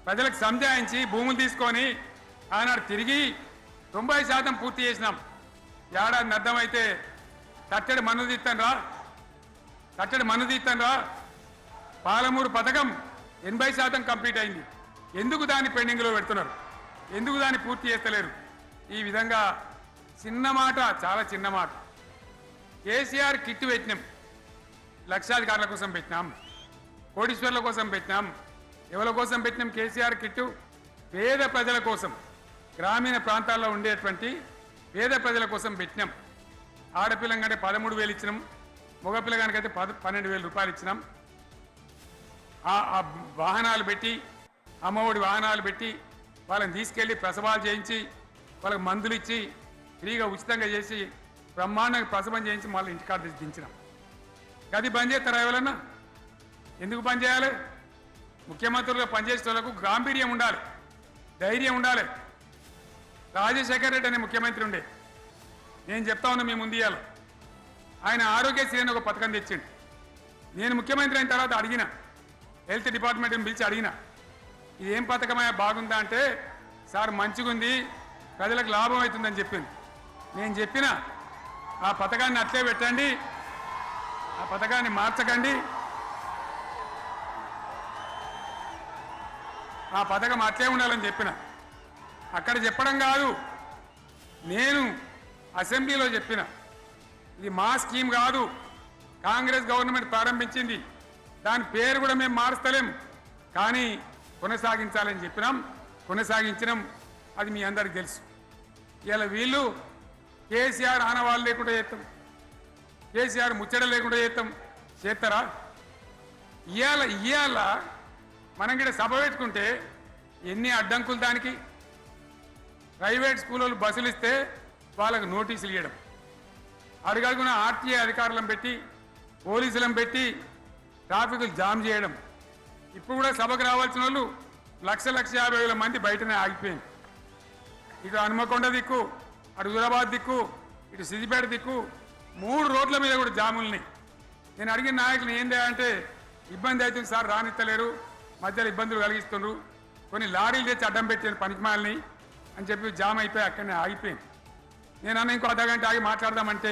ప్రజలకు సంజాయించి భూములు తీసుకొని ఆనాడు తిరిగి 90% పూర్తి చేసినాం. ఏడాది అర్థమైతే తట్టడి మన్ను తీస్తాను రా. పాలమూరు పథకం 80% కంప్లీట్ అయింది. ఎందుకు దాన్ని పెండింగ్లో పెడుతున్నారు? ఎందుకు దాన్ని పూర్తి చేస్తలేరు? ఈ విధంగా చిన్న మాట, చాలా చిన్న మాట. కేసీఆర్ కిట్ పెట్టినాం, లక్షాధికారుల కోసం పెట్టినాం, కోటీశ్వర్ల కోసం పెట్టినాం. ఎవరి కోసం పెట్టినాం కేసీఆర్ కిట్టు? పేద ప్రజల కోసం, గ్రామీణ ప్రాంతాల్లో ఉండేటువంటి పేద ప్రజల కోసం పెట్టినాం. ఆడపిల్లగానే 13,000 ఇచ్చినాం, మగ పిల్లగానికైతే 12,000 రూపాయలు ఇచ్చినాం. ఆ వాహనాలు పెట్టి, అమ్మఒడి వాహనాలు పెట్టి వాళ్ళని తీసుకెళ్ళి ప్రసవాలు చేయించి వాళ్ళకి మందులు ఇచ్చి ఫ్రీగా ఉచితంగా చేసి బ్రహ్మాండంగా ప్రసవం చేయించి మళ్ళీ ఇంటికాడ దించినాం. గది బంద్ చేస్తారా ఎవరన్నా? ఎందుకు బంద్ చేయాలి? ముఖ్యమంత్రులుగా పనిచేసే వాళ్ళకు గాంభీర్యం ఉండాలి, ధైర్యం ఉండాలి. రాజశేఖర్ రెడ్డి అనే ముఖ్యమంత్రి ఉండే, నేను చెప్తా ఉన్నా మీ ముందు ఇవాళ. ఆయన ఆరోగ్యశ్రీ అని ఒక పథకం తెచ్చిండు. నేను ముఖ్యమంత్రి అయిన తర్వాత అడిగిన, హెల్త్ డిపార్ట్మెంట్ని పిలిచి అడిగిన, ఇదేం పథకమయ్యా బాగుందా అంటే, సార్ మంచిగుంది, ప్రజలకు లాభం అవుతుందని చెప్పింది. నేను చెప్పిన ఆ పథకాన్ని అట్లే పెట్టండి, ఆ పథకాన్ని మార్చకండి, ఆ పథకం అట్లే ఉండాలని చెప్పిన. అక్కడ చెప్పడం కాదు, నేను అసెంబ్లీలో చెప్పిన, ఇది మా స్కీమ్ కాదు, కాంగ్రెస్ గవర్నమెంట్ ప్రారంభించింది, దాని పేరు కూడా మేము మారుస్తలేం, కానీ కొనసాగించాలని చెప్పినాం, కొనసాగించినాం. అది మీ అందరికి తెలుసు. ఇలా వీళ్ళు కేసీఆర్ ఆనవాళ్ళు లేకుండా చేస్తాం, కేసీఆర్ ముచ్చట లేకుండా చేస్తారా? ఇవాళ మనం కూడా సభ పెట్టుకుంటే ఎన్ని అడ్డంకులు దానికి. ప్రైవేట్ స్కూళ్ళు బస్సులు ఇస్తే వాళ్ళకు నోటీసులు ఇవ్వడం, అడుగడుగున ఆర్టీఏ అధికారులను పెట్టి పోలీసులను పెట్టి ట్రాఫిక్లు జామ్ చేయడం. ఇప్పుడు కూడా సభకు రావాల్సిన వాళ్ళు 1,50,000 మంది బయటనే ఆగిపోయింది. ఇటు హనుమకొండ దిక్కు, అటు హుజరాబాద్ దిక్కు, ఇటు సిద్దిపేట దిక్కు 3 రోడ్ల మీద కూడా జాముల్ని. నేను అడిగిన నాయకులు ఏందే అంటే, ఇబ్బంది అవుతుంది సార్, రానిత్తలేరు, మధ్యలో ఇబ్బందులు కలిగిస్తున్నారు, కొన్ని లారీలు తెచ్చి అడ్డం పెట్టాను పనికిమాలని అని చెప్పి జామ్ అయిపోయి అక్కడనే ఆగిపోయింది. నేను అన్న ఇంకో అర్ధగంట ఆగి మాట్లాడదామంటే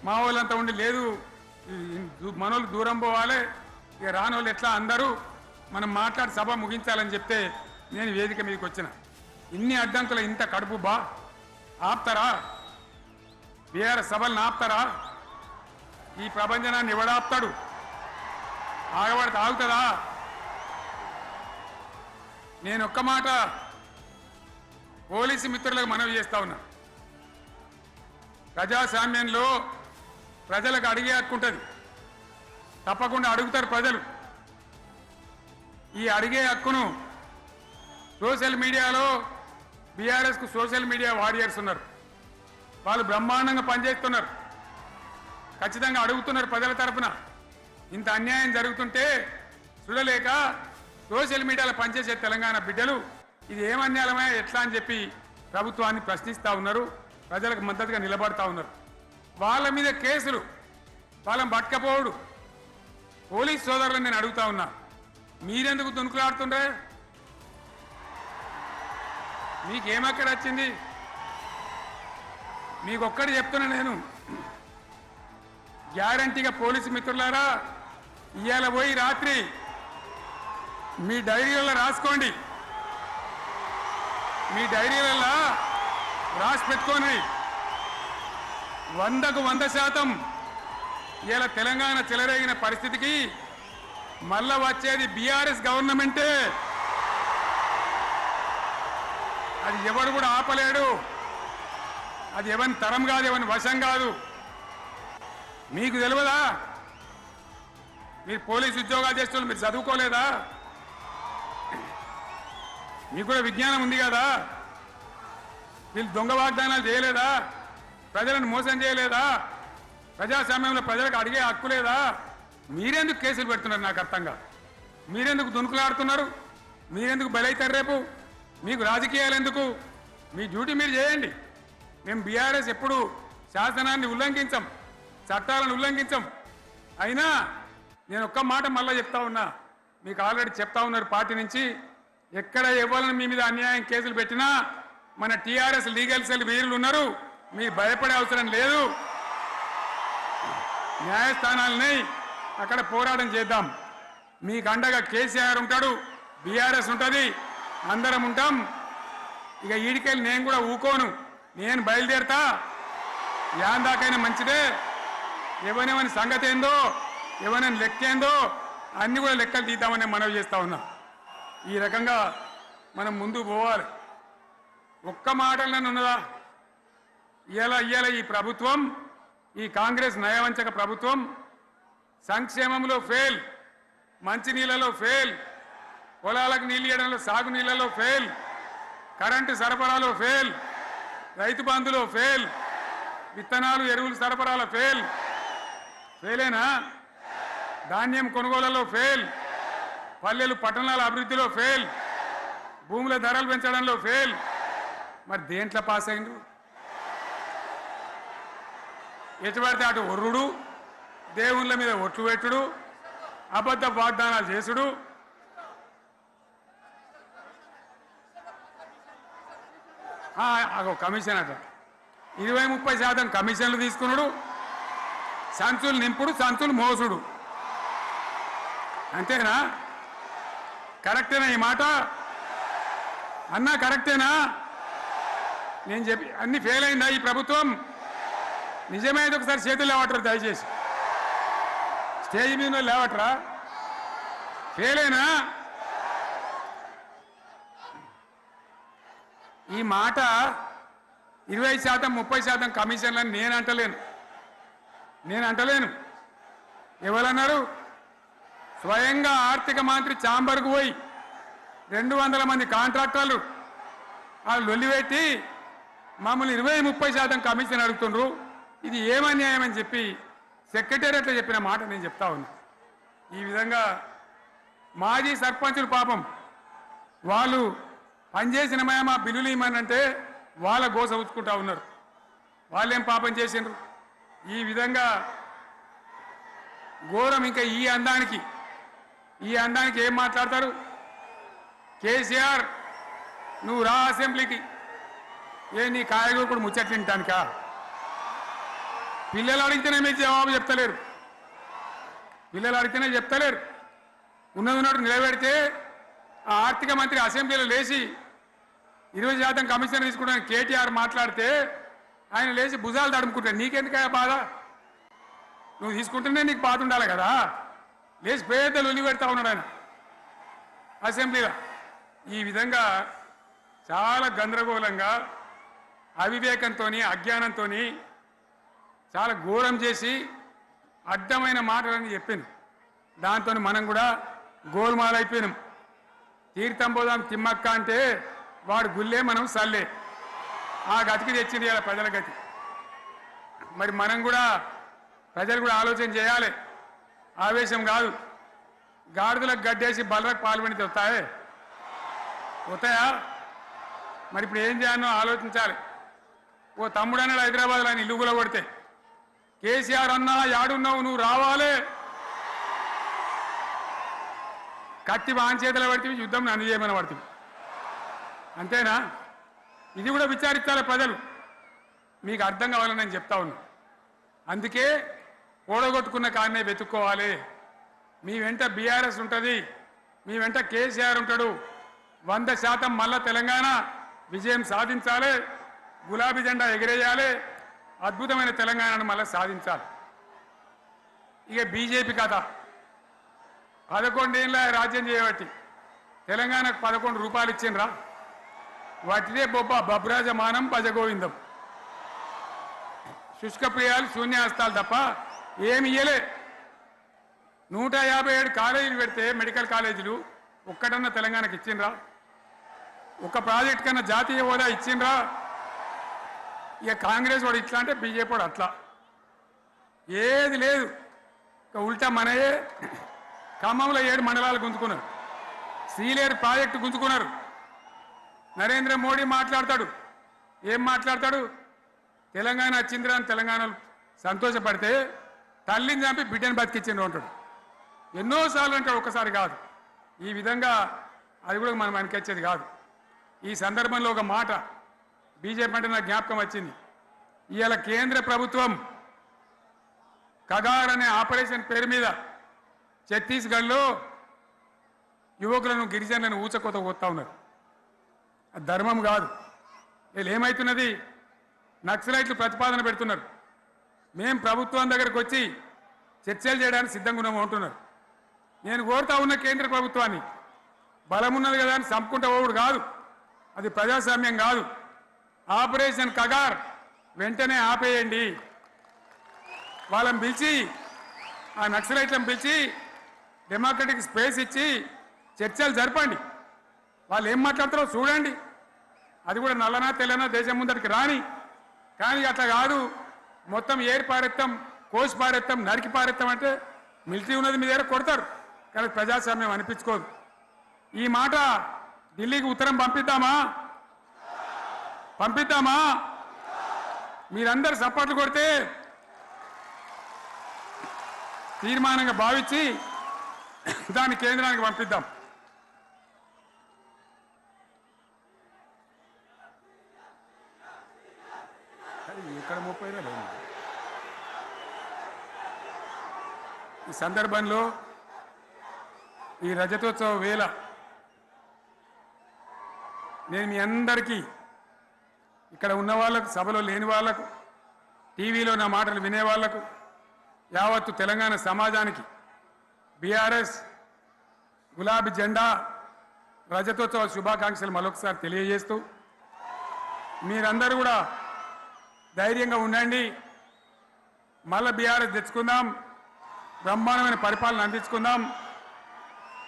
మా వాళ్ళంతా ఉండి, లేదు మనోళ్ళు దూరం పోవాలి, ఇక రాని వాళ్ళు ఎట్లా అందరూ మనం మాట్లాడి సభ ముగించాలని చెప్తే నేను వేదిక మీదకి వచ్చిన. ఇన్ని అడ్డంకులు, ఇంత కడుపు ఆపుతారా? బీఆర్ఎస్ సభలను ఆపుతారా? ఈ ప్రపంచనాన్ని ఎవడాపుతాడు? ఆగబడితే ఆగుతుందా? నేను ఒక్క మాట పోలీసు మిత్రులకు మనవి చేస్తా ఉన్నా. ప్రజాస్వామ్యంలో ప్రజలకు అడిగే హక్కు ఉంటుంది. తప్పకుండా అడుగుతారు ప్రజలు. ఈ అడిగే హక్కును సోషల్ మీడియాలో బీఆర్ఎస్కు సోషల్ మీడియా వారియర్స్ ఉన్నారు. వాళ్ళు బ్రహ్మాండంగా పనిచేస్తున్నారు. ఖచ్చితంగా అడుగుతున్నారు ప్రజల తరపున. ఇంత అన్యాయం జరుగుతుంటే చూడలేక సోషల్ మీడియాలో పనిచేసే తెలంగాణ బిడ్డలు ఇది ఏమన్యాయమే ఎట్లా అని చెప్పి ప్రభుత్వాన్ని ప్రశ్నిస్తూ ఉన్నారు. ప్రజలకు మద్దతుగా నిలబడతా ఉన్నారు. వాళ్ళ మీద కేసులు, వాళ్ళని పట్టుకపోవడు. పోలీస్ సోదరులను నేను అడుగుతా ఉన్నా, మీరెందుకు దునుకులాడుతుండ్రే? మీకేమక్కడ వచ్చింది? మీకొక్కటి చెప్తున్నా నేను, గ్యారంటీగా పోలీసు మిత్రులారా, ఇవాళ పోయి రాత్రి మీ డైరీలలో రాసుకోండి. మీ డైరీలలో రాసి పెట్టుకోండి. 100కు 100% ఇలా తెలంగాణ చెలరేగిన పరిస్థితికి మళ్ళా వచ్చేది బీఆర్ఎస్ గవర్నమెంటే. అది ఎవడు కూడా ఆపలేడు. అది ఎవరి తరం కాదు, ఎవరి వశం కాదు. మీకు తెలియదా? మీరు పోలీసు ఉద్యోగాలు చేస్తున్నారు, మీరు చదువుకోలేదా? మీకు కూడా విజ్ఞానం ఉంది కదా? వీళ్ళు దొంగ వాగ్దానాలు చేయలేదా? ప్రజలను మోసం చేయలేదా? ప్రజాస్వామ్యంలో ప్రజలకు అడిగే హక్కు లేదా? మీరెందుకు కేసులు పెడుతున్నారు? నాకు అర్థం కాదు. మీరెందుకు దునుకులాడుతున్నారు? మీరెందుకు బలైతారు? రేపు మీకు రాజకీయాలు ఎందుకు? మీ డ్యూటీ మీరు చేయండి. మేము బీఆర్ఎస్ ఎప్పుడు శాసనాన్ని ఉల్లంఘించాం, చట్టాలను ఉల్లంఘించాం. అయినా నేను ఒక్క మాట మళ్ళీ చెప్తా ఉన్నా, మీకు ఆల్రెడీ చెప్తా ఉన్నారు పార్టీ నుంచి, ఎక్కడ ఎవరిని మీ మీద అన్యాయం కేసులు పెట్టినా మన టీఆర్ఎస్ లీగల్ సెల్ వీరులు ఉన్నారు. మీరు భయపడే అవసరం లేదు. న్యాయస్థానాలని అక్కడ పోరాటం చేద్దాం. మీకు అండగా కేసీఆర్ ఉంటాడు, బీఆర్ఎస్ ఉంటుంది, అందరం ఉంటాం. ఇక ఈడికెళ్ళి నేను కూడా ఊకోను. నేను బయలుదేరతా. యాందాకైనా మంచిదే. ఎవరెవరి సంగతి ఏందో, ఎవరైనా లెక్కేందో అన్ని కూడా లెక్కలు తీద్దామని మనవి చేస్తా ఉన్నా. ఈ రకంగా మనం ముందుకు పోవాలి. ఒక్క మాటలను ఉన్నదా? ఇవాళ ఈ ప్రభుత్వం, ఈ కాంగ్రెస్ నయవంచక ప్రభుత్వం సంక్షేమంలో ఫెయిల్, మంచినీళ్ళలో ఫెయిల్, పొలాలకు నీళ్ళు ఇవ్వడంలో, సాగు నీళ్ళలో ఫెయిల్, కరెంటు సరఫరాలో ఫెయిల్, రైతు బంధులో ఫెయిల్, విత్తనాలు ఎరువులు సరఫరాలో ఫెయిల్. ఫెయిలేనా? ధాన్యం కొనుగోళ్లలో ఫెయిల్, పల్లెలు పట్టణాల అభివృద్ధిలో ఫెయిల్, భూముల ధరలు పెంచడంలో ఫెయిల్. మరి దేంట్లో పాస్ అయిండు? ఎటుపడితే అటు ఒర్రుడు, దేవుళ్ళ మీద ఒట్లు పెట్టుడు, అబద్ధ వాగ్దానాలు చేసుడు. కమిషన్ అట 20-30% కమిషన్లు తీసుకున్నాడు, సంచులు నింపుడు, సంచులు మోసుడు. అంతేనా? కరెక్టేనా ఈ మాట? అన్నా కరెక్టేనా? నేను చెప్పి అన్ని ఫెయిల్ అయిందా ఈ ప్రభుత్వం? నిజమైతే ఒకసారి చేతులు లేవటరు దయచేసి. స్టేజ్ మీద లేవటరా? ఫెయిలేనా? ఈ మాట 20% 30% కమిషన్లని నేను అంటలేను. ఎవరన్నారు? స్వయంగా ఆర్థిక మంత్రి ఛాంబర్కు పోయి 200 మంది కాంట్రాక్టర్లు వాళ్ళు లొల్లిపెట్టి మమ్మల్ని 20-30% కమిషన్ అడుగుతుండ్రు, ఇది ఏమన్యాయం అని చెప్పి సెక్రటేరియట్లో చెప్పిన మాట నేను చెప్తా ఉన్నా. ఈ విధంగా మాజీ సర్పంచులు పాపం వాళ్ళు పనిచేసిన మా బిల్లులు ఇవ్వమనంటే వాళ్ళ గోస ఉచ్చుకుంటా ఉన్నారు. వాళ్ళేం పాపం చేసిండ్రు? ఈ విధంగా ఘోరం. ఇంకా ఈ అందానికి ఏం మాట్లాడతారు? కేసీఆర్ నువ్వు రా అసెంబ్లీకి. నీ కాయగూరు కూడా ముచ్చట్లు తింటానికా? పిల్లలు అడిగితేనే మీరు జవాబు చెప్తలేరు. ఉన్నట్టు నిలబెడితే ఆ ఆర్థిక మంత్రి అసెంబ్లీలో లేచి 20% కమిషన్ తీసుకుంటాను కేటీఆర్ మాట్లాడితే ఆయన లేచి భుజాలు తడుముకుంటాడు. నీకెందుకయ్యా బాధ? నువ్వు తీసుకుంటేనే నీకు బాధ ఉండాలి కదా. లేచి పేదలు ఉల్లి పెడతా ఉన్నాడు ఆయన అసెంబ్లీలో. ఈ విధంగా చాలా గందరగోళంగా అవివేకంతో అజ్ఞానంతో చాలా ఘోరం చేసి అడ్డమైన మాటలని చెప్పింది. దాంతో మనం కూడా గోల్మాలైపోయినాం. తీర్థం పోదాం తిమ్మక్క అంటే వాడు గుల్లే మనం సల్లే. ఆ గతికి తెచ్చింది ఇలా ప్రజల గతి. మరి మనం కూడా ప్రజలు కూడా ఆలోచన చేయాలి. ఆవేశం కాదు. గాడిదలకు గడ్డేసి బలరకు పాల్పడితే వస్తాయా? మరి ఇప్పుడు ఏం చేయాలో ఆలోచించాలి. ఓ తమ్ముడు అన్నాడు హైదరాబాద్లో ఆయన ఇల్లు కూడా కొడితే, కేసీఆర్ అన్నా యాడున్నావు నువ్వు రావాలి, కత్తి వాంచేతలు పడితే యుద్ధం నన్ను చేయమని పడుతుంది. అంతేనా? ఇది కూడా విచారించాలి ప్రజలు. మీకు అర్థం కావాలని నేను చెప్తా ఉన్నా. అందుకే ఓడగొట్టుకున్న కాడనే వెతుక్కోవాలి. మీ వెంట బీఆర్ఎస్ ఉంటుంది, మీ వెంట కేసీఆర్ ఉంటాడు. 100% మళ్ళా తెలంగాణ విజయం సాధించాలి, గులాబీ జెండా ఎగిరేయాలి, అద్భుతమైన తెలంగాణను మళ్ళీ సాధించాలి. ఇక బీజేపీ కథ 11 ఏళ్ళ రాజ్యం చేయబట్టి తెలంగాణకు 11 రూపాయలు ఇచ్చిండ్రా? వాటిదే బబ్రాజమానం భజగోవిందం. శుష్క ప్రియాలు శూన్యాస్తాలు తప్ప ఏమి ఇయ్యలే. 157 కాలేజీలు పెడితే మెడికల్ కాలేజీలు ఒక్కటన్నా తెలంగాణకు ఇచ్చిండ్రా? ఒక ప్రాజెక్ట్ కన్నా జాతీయ హోదా ఇచ్చిండ్రా? ఇక కాంగ్రెస్ వాడు ఇట్లా అంటే బీజేపీ వాడు అట్లా. ఏది లేదు. ఇక ఉల్టా మనయే ఖమ్మంలో 7 మండలాలు గుంజుకున్నారు. సీలేరు ప్రాజెక్టు గుంజుకున్నారు. నరేంద్ర మోడీ మాట్లాడతాడు. ఏం మాట్లాడతాడు? తెలంగాణ వచ్చిందిరా అని తెలంగాణలో సంతోషపడితే తల్లిని చంపి బిడ్డను బతికిచ్చిండ్రు అంటాడు. ఎన్నోసార్లు అంటాడు, ఒక్కసారి కాదు. ఈ విధంగా అది కూడా మనం వెనకొచ్చేది కాదు. ఈ సందర్భంలో ఒక మాట బీజేపీ అంటే నాకు జ్ఞాపకం వచ్చింది. ఇవాళ కేంద్ర ప్రభుత్వం కగార్ అనే ఆపరేషన్ పేరు మీద ఛత్తీస్గఢ్లో యువకులను గిరిజనులను ఊచకోత కొత్తా ఉన్నారు. అది ధర్మం కాదు. వీళ్ళు ఏమవుతున్నది? నక్సలైట్లు ప్రతిపాదన పెడుతున్నారు. మేం ప్రభుత్వం దగ్గరకు వచ్చి చర్చలు చేయడానికి సిద్ధంగా ఉన్నాము అంటున్నారు. నేను కోరుతా ఉన్న కేంద్ర ప్రభుత్వాన్ని, బలం ఉన్నది కదా అని చంపుకుంటా పోవుడు కాదు, అది ప్రజాస్వామ్యం కాదు. ఆపరేషన్ కగార్ వెంటనే ఆపేయండి. వాళ్ళని పిలిచి, ఆ నక్సలైట్లను పిలిచి డెమోక్రటిక్ స్పేస్ ఇచ్చి చర్చలు జరపండి. వాళ్ళు ఏం మాట్లాడతారో చూడండి. అది కూడా నల్లనా తెల్లనా దేశం ముందరికి రాని. కానీ అట్లా కాదు, మొత్తం ఏరి పారెత్తాం, కోసి పారెత్తాం, నరికి పారెత్తాం అంటే మిలిటరీ ఉన్నది మీ దగ్గర కొడతారు. కానీ ప్రజాస్వామ్యం అనిపించుకోదు. ఈ మాట ఢిల్లీకి ఉత్తరం పంపిద్దామా? పంపిద్దామా? మీరందరూ సపోర్ట్లు కొడితే తీర్మానంగా భావించి దాన్ని కేంద్రానికి పంపిద్దాం. ఇక్కడ 30 లేదు. ఈ సందర్భంలో ఈ రజతోత్సవ వేళ నేను మీ అందరికీ, ఇక్కడ ఉన్న వాళ్ళకు, సభలో లేని వాళ్లకు, టీవీలో నా మాటలు వినే వాళ్లకు, యావత్తు తెలంగాణ సమాజానికి బీఆర్ఎస్ గులాబీ జెండా రజతోత్సవ శుభాకాంక్షలు మరొకసారి తెలియజేస్తూ, మీరందరూ కూడా ధైర్యంగా ఉండండి. మళ్ళీ బీఆర్ఎస్ తెచ్చుకుందాం, బ్రహ్మాండమైన పరిపాలన అందించుకుందాం.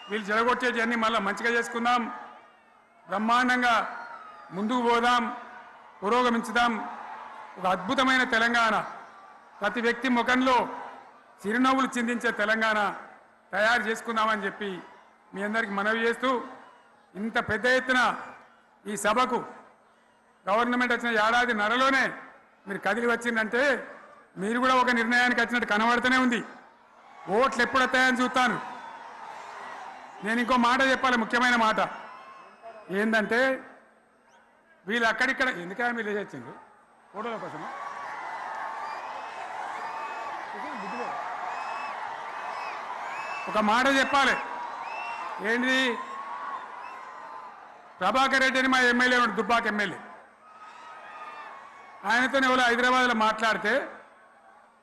వీళ్ళు జరగొట్టేటివన్నీ మళ్ళీ మంచిగా చేసుకుందాం, బ్రహ్మాండంగా ముందుకు పోదాం, పురోగమించుదాం. ఒక అద్భుతమైన తెలంగాణ, ప్రతి వ్యక్తి ముఖంలో చిరునవ్వులు చిందించే తెలంగాణ తయారు చేసుకుందామని చెప్పి మీ అందరికీ మనవి చేస్తూ, ఇంత పెద్ద ఎత్తున ఈ సభకు గవర్నమెంట్ వచ్చిన ఏడాది నరలోనే మీరు కదిలి వచ్చిందంటే మీరు కూడా ఒక నిర్ణయానికి వచ్చినట్టు కనబడుతూనే ఉంది. ఓట్లు ఎప్పుడు వస్తాయని చూస్తాను. నేను ఇంకో మాట చెప్పాలి, ముఖ్యమైన మాట ఏంటంటే, వీళ్ళు అక్కడిక్కడ ఎందుకైనా మీరు లేచొచ్చిండ్రు ఫోటోల కోసమా? ఒక మాట చెప్పాలి. ఏంటిది? ప్రభాకర్ రెడ్డి అని మా ఎమ్మెల్యే ఉన్నాడు, దుబ్బాక ఎమ్మెల్యే. ఆయనతో ఎవరో హైదరాబాద్లో మాట్లాడితే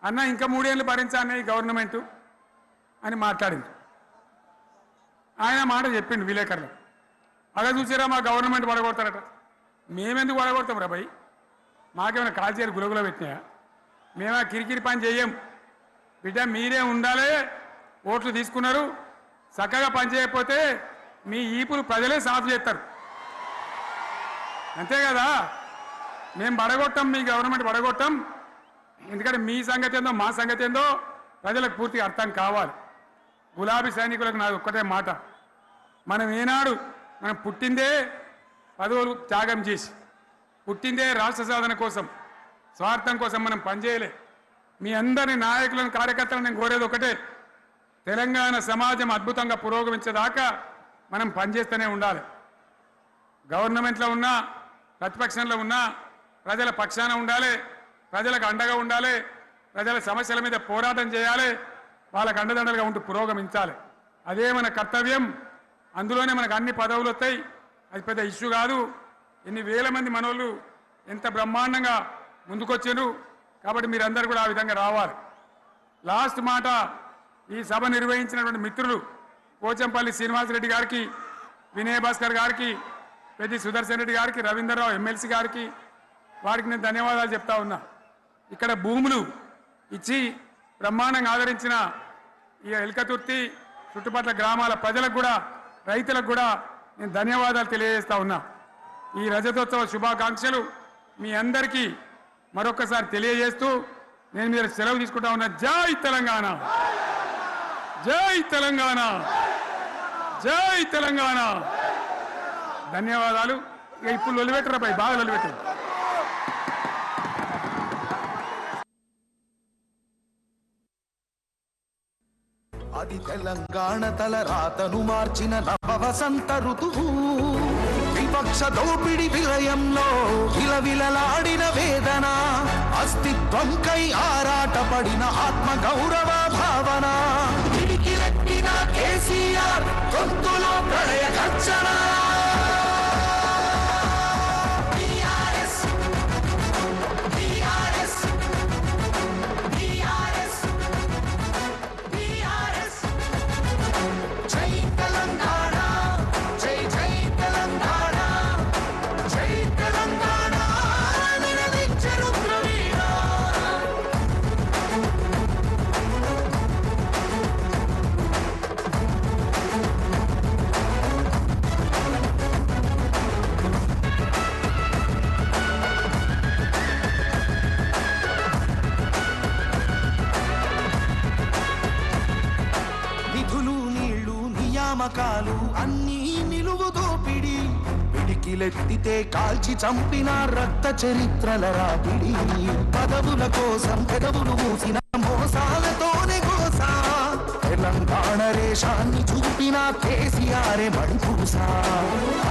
అన్న ఇంకా 3 ఏళ్ళు భరించానే ఈ గవర్నమెంటు అని మాట్లాడింది. ఆయన మాట చెప్పిండు విలేకరులు. అలా చూసారా మా గవర్నమెంట్ పడగొడతారట. మేమెందుకు పడగొడతాం రా భయ్? మాకేమైనా కాల్చేరు గులగులో పెట్టినాయా? మేమా కిరికిరి పని చెయ్యం బిడ్డ. మీరే ఉండాలి. ఓట్లు తీసుకున్నారు, చక్కగా పని చేయకపోతే మీ ఈపులు ప్రజలే సాఫ్ చేస్తారు, అంతే కదా. మేము పడగొట్టాం, మీ గవర్నమెంట్ పడగొట్టాం. ఎందుకంటే మీ సంగతి ఏందో మా సంగతి ఏందో ప్రజలకు పూర్తిగా అర్థం కావాలి. గులాబీ సైనికులకు నాది ఒక్కటే మాట, మనం ఏనాడు మనం పుట్టిందే పదవులు త్యాగం చేసి, పుట్టిందే రాష్ట్ర సాధన కోసం, స్వార్థం కోసం మనం పనిచేయలే. మీ అందరి నాయకులను కార్యకర్తలను నేను కోరేది ఒకటే, తెలంగాణ సమాజం అద్భుతంగా పురోగమించేదాకా మనం పనిచేస్తూనే ఉండాలి. గవర్నమెంట్లో ఉన్నా ప్రతిపక్షంలో ఉన్నా ప్రజల పక్షాన ఉండాలి, ప్రజలకు అండగా ఉండాలి, ప్రజల సమస్యల మీద పోరాటం చేయాలి, వాళ్ళకు అండదండలుగా ఉంటూ పురోగమించాలి. అదే మన కర్తవ్యం. అందులోనే మనకు అన్ని పదవులు వస్తాయి, అది పెద్ద ఇష్యూ కాదు. ఎన్ని వేల మంది మనోళ్ళు ఎంత బ్రహ్మాండంగా ముందుకొచ్చారు. కాబట్టి మీరందరూ కూడా ఆ విధంగా రావాలి. లాస్ట్ మాట, ఈ సభ నిర్వహించినటువంటి మిత్రులు పోచంపల్లి శ్రీనివాసరెడ్డి గారికి, వినయ్ భాస్కర్ గారికి, పెద్ది సుదర్శన్ రెడ్డి గారికి, రవీంద్రరావు ఎమ్మెల్సీ గారికి, వారికి నేను ధన్యవాదాలు చెప్తా ఉన్నా. ఇక్కడ భూములు ఇచ్చి బ్రహ్మాండంగా ఆదరించిన ఈ ఎల్కతుర్తి చుట్టుపక్కల గ్రామాల ప్రజలకు కూడా, రైతులకు కూడా నేను ధన్యవాదాలు తెలియజేస్తా ఉన్నా. ఈ రజతోత్సవ శుభాకాంక్షలు మీ అందరికీ మరొకసారి తెలియజేస్తూ నేను మీరు సెలవు తీసుకుంటా ఉన్నా. జై తెలంగాణ, జై తెలంగాణ, జై తెలంగాణ. ధన్యవాదాలు. ఇక ఇప్పుడు లొలిపెట్టరా పై, బాగా లొలిపెట్టారు. అది తెలంగాణ తల రాతను మార్చిన నవ వసంత ఋతువు. విపక్ష దోపిడి విలయంలో విలవిలలాడిన వేదన, అస్తిత్వంకై ఆరాటపడిన ఆత్మ గౌరవ భావన. పిడికిలెత్తిన కేసీఆర్ గొంతులో ప్రళయ గర్జన. నియామకాలు అన్నీ నిలువు దోపిడి. పిడికిలెత్తితే కాల్చి చంపిన రక్త చరిత్రల రాపిడి. పదవుల కోసం పెదవులు మూసిన మోసాలతోనే గోసా. తెలంగాణ రేషాన్ని చూపిన కేసీఆర్ మణిపూసా.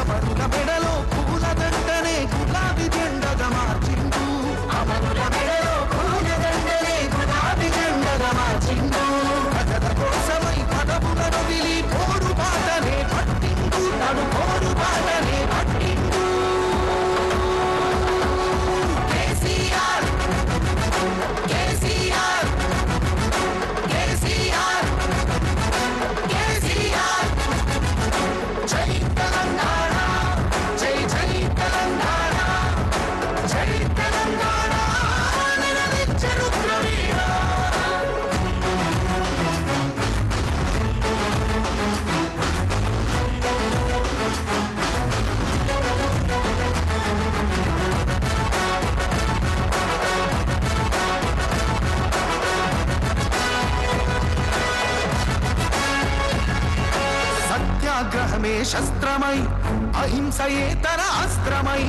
అమరుల మెడలో పూల దండనే గులాబీ జెండగా మార్చిండు. అమరుల మెడలో పూల దండనే గులాబీ జెండగా మార్చిండు. ప్రజల కోసమై పదవులను విలి పోరు బాటనే పట్టిండు. తను పోరు బాటనే పట్టిండు. కేసీఆర్, కేసీఆర్, కేసీఆర్, కేసీఆర్. జై తెలంగాణ, జై జై తెలంగాణ, జై తెలంగాణ నినదించెను ద్రవీణ. సత్యాగ్రహమే శస్త్రమై, అహింసయే తన అస్త్రమై,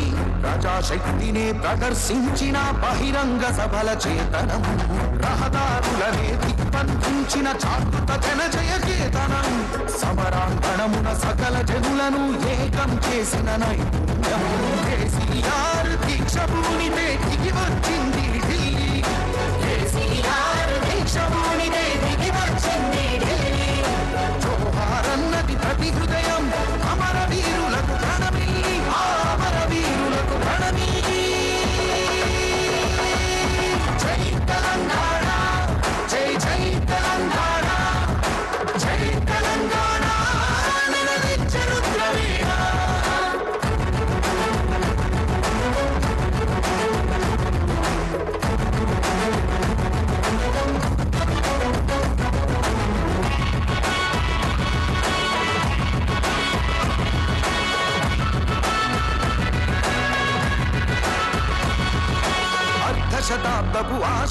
ప్రజాశక్తినే ప్రదర్శించిన బహిరంగ సభల చేతనం. రహదారులనే దిగ్బంధించిన చాతుత జనజయ కేతనం. సమరాంగణమున సకల జనులను ఏకం చేసిన నైపుణ్యం. కేసీఆర్ దీక్ష భూమితే దిగి వచ్చింది ఢిల్లీ. కేసీఆర్ దీక్ష భూమితే దిగి వచ్చింది ఢిల్లీ. జోహారన్నది ప్రతి హృదయం అమర వీరులకు ప్రణమిల్లి.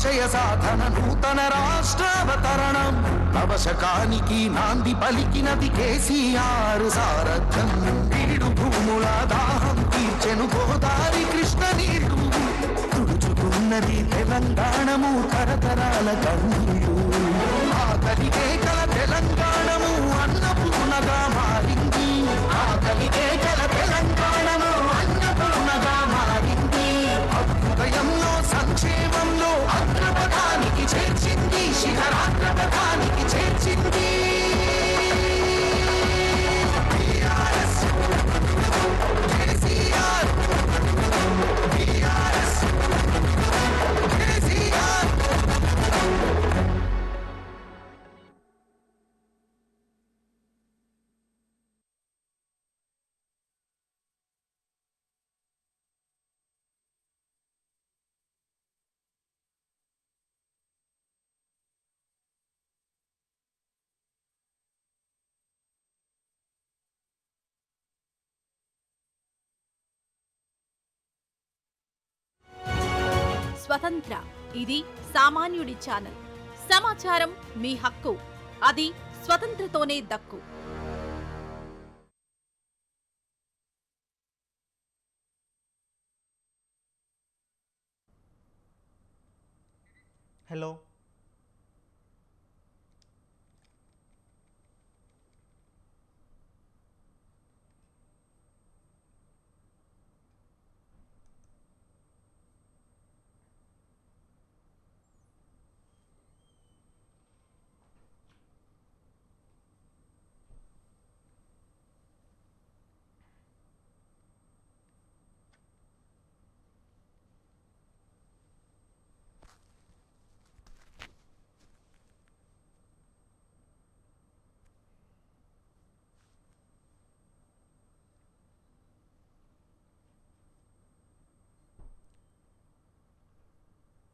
ఆశయ సాధన నూతన రాష్ట్రావతరణం నవశకానికి నాంది పలికినది కేసీఆర్ సారథ్యం వీడు భూముల దాహం తీర్చెను గోదావరి కృష్ణ నీళ్లు తుడుచుకున్నది తెలంగాణము తరతరాల కన్నీరు ఆకలికే కల తెలంగాణము అన్నపూర్ణగా మారింది ఆకలికే కల తెలంగాణము అన్నపూర్ణగా మారింది అభ్యుదయంలో సంక్షేమంలో అగ్రపథానికి చేర్చింది శిఖరాగ్రపథానికి చేర్చింది TRS, KCR, TRS, KCR. స్వతంత్ర ఇది సామాన్యుడి ఛానల్. సమాచారం మీ హక్కు, అది స్వతంత్రతోనే దక్కు. హలో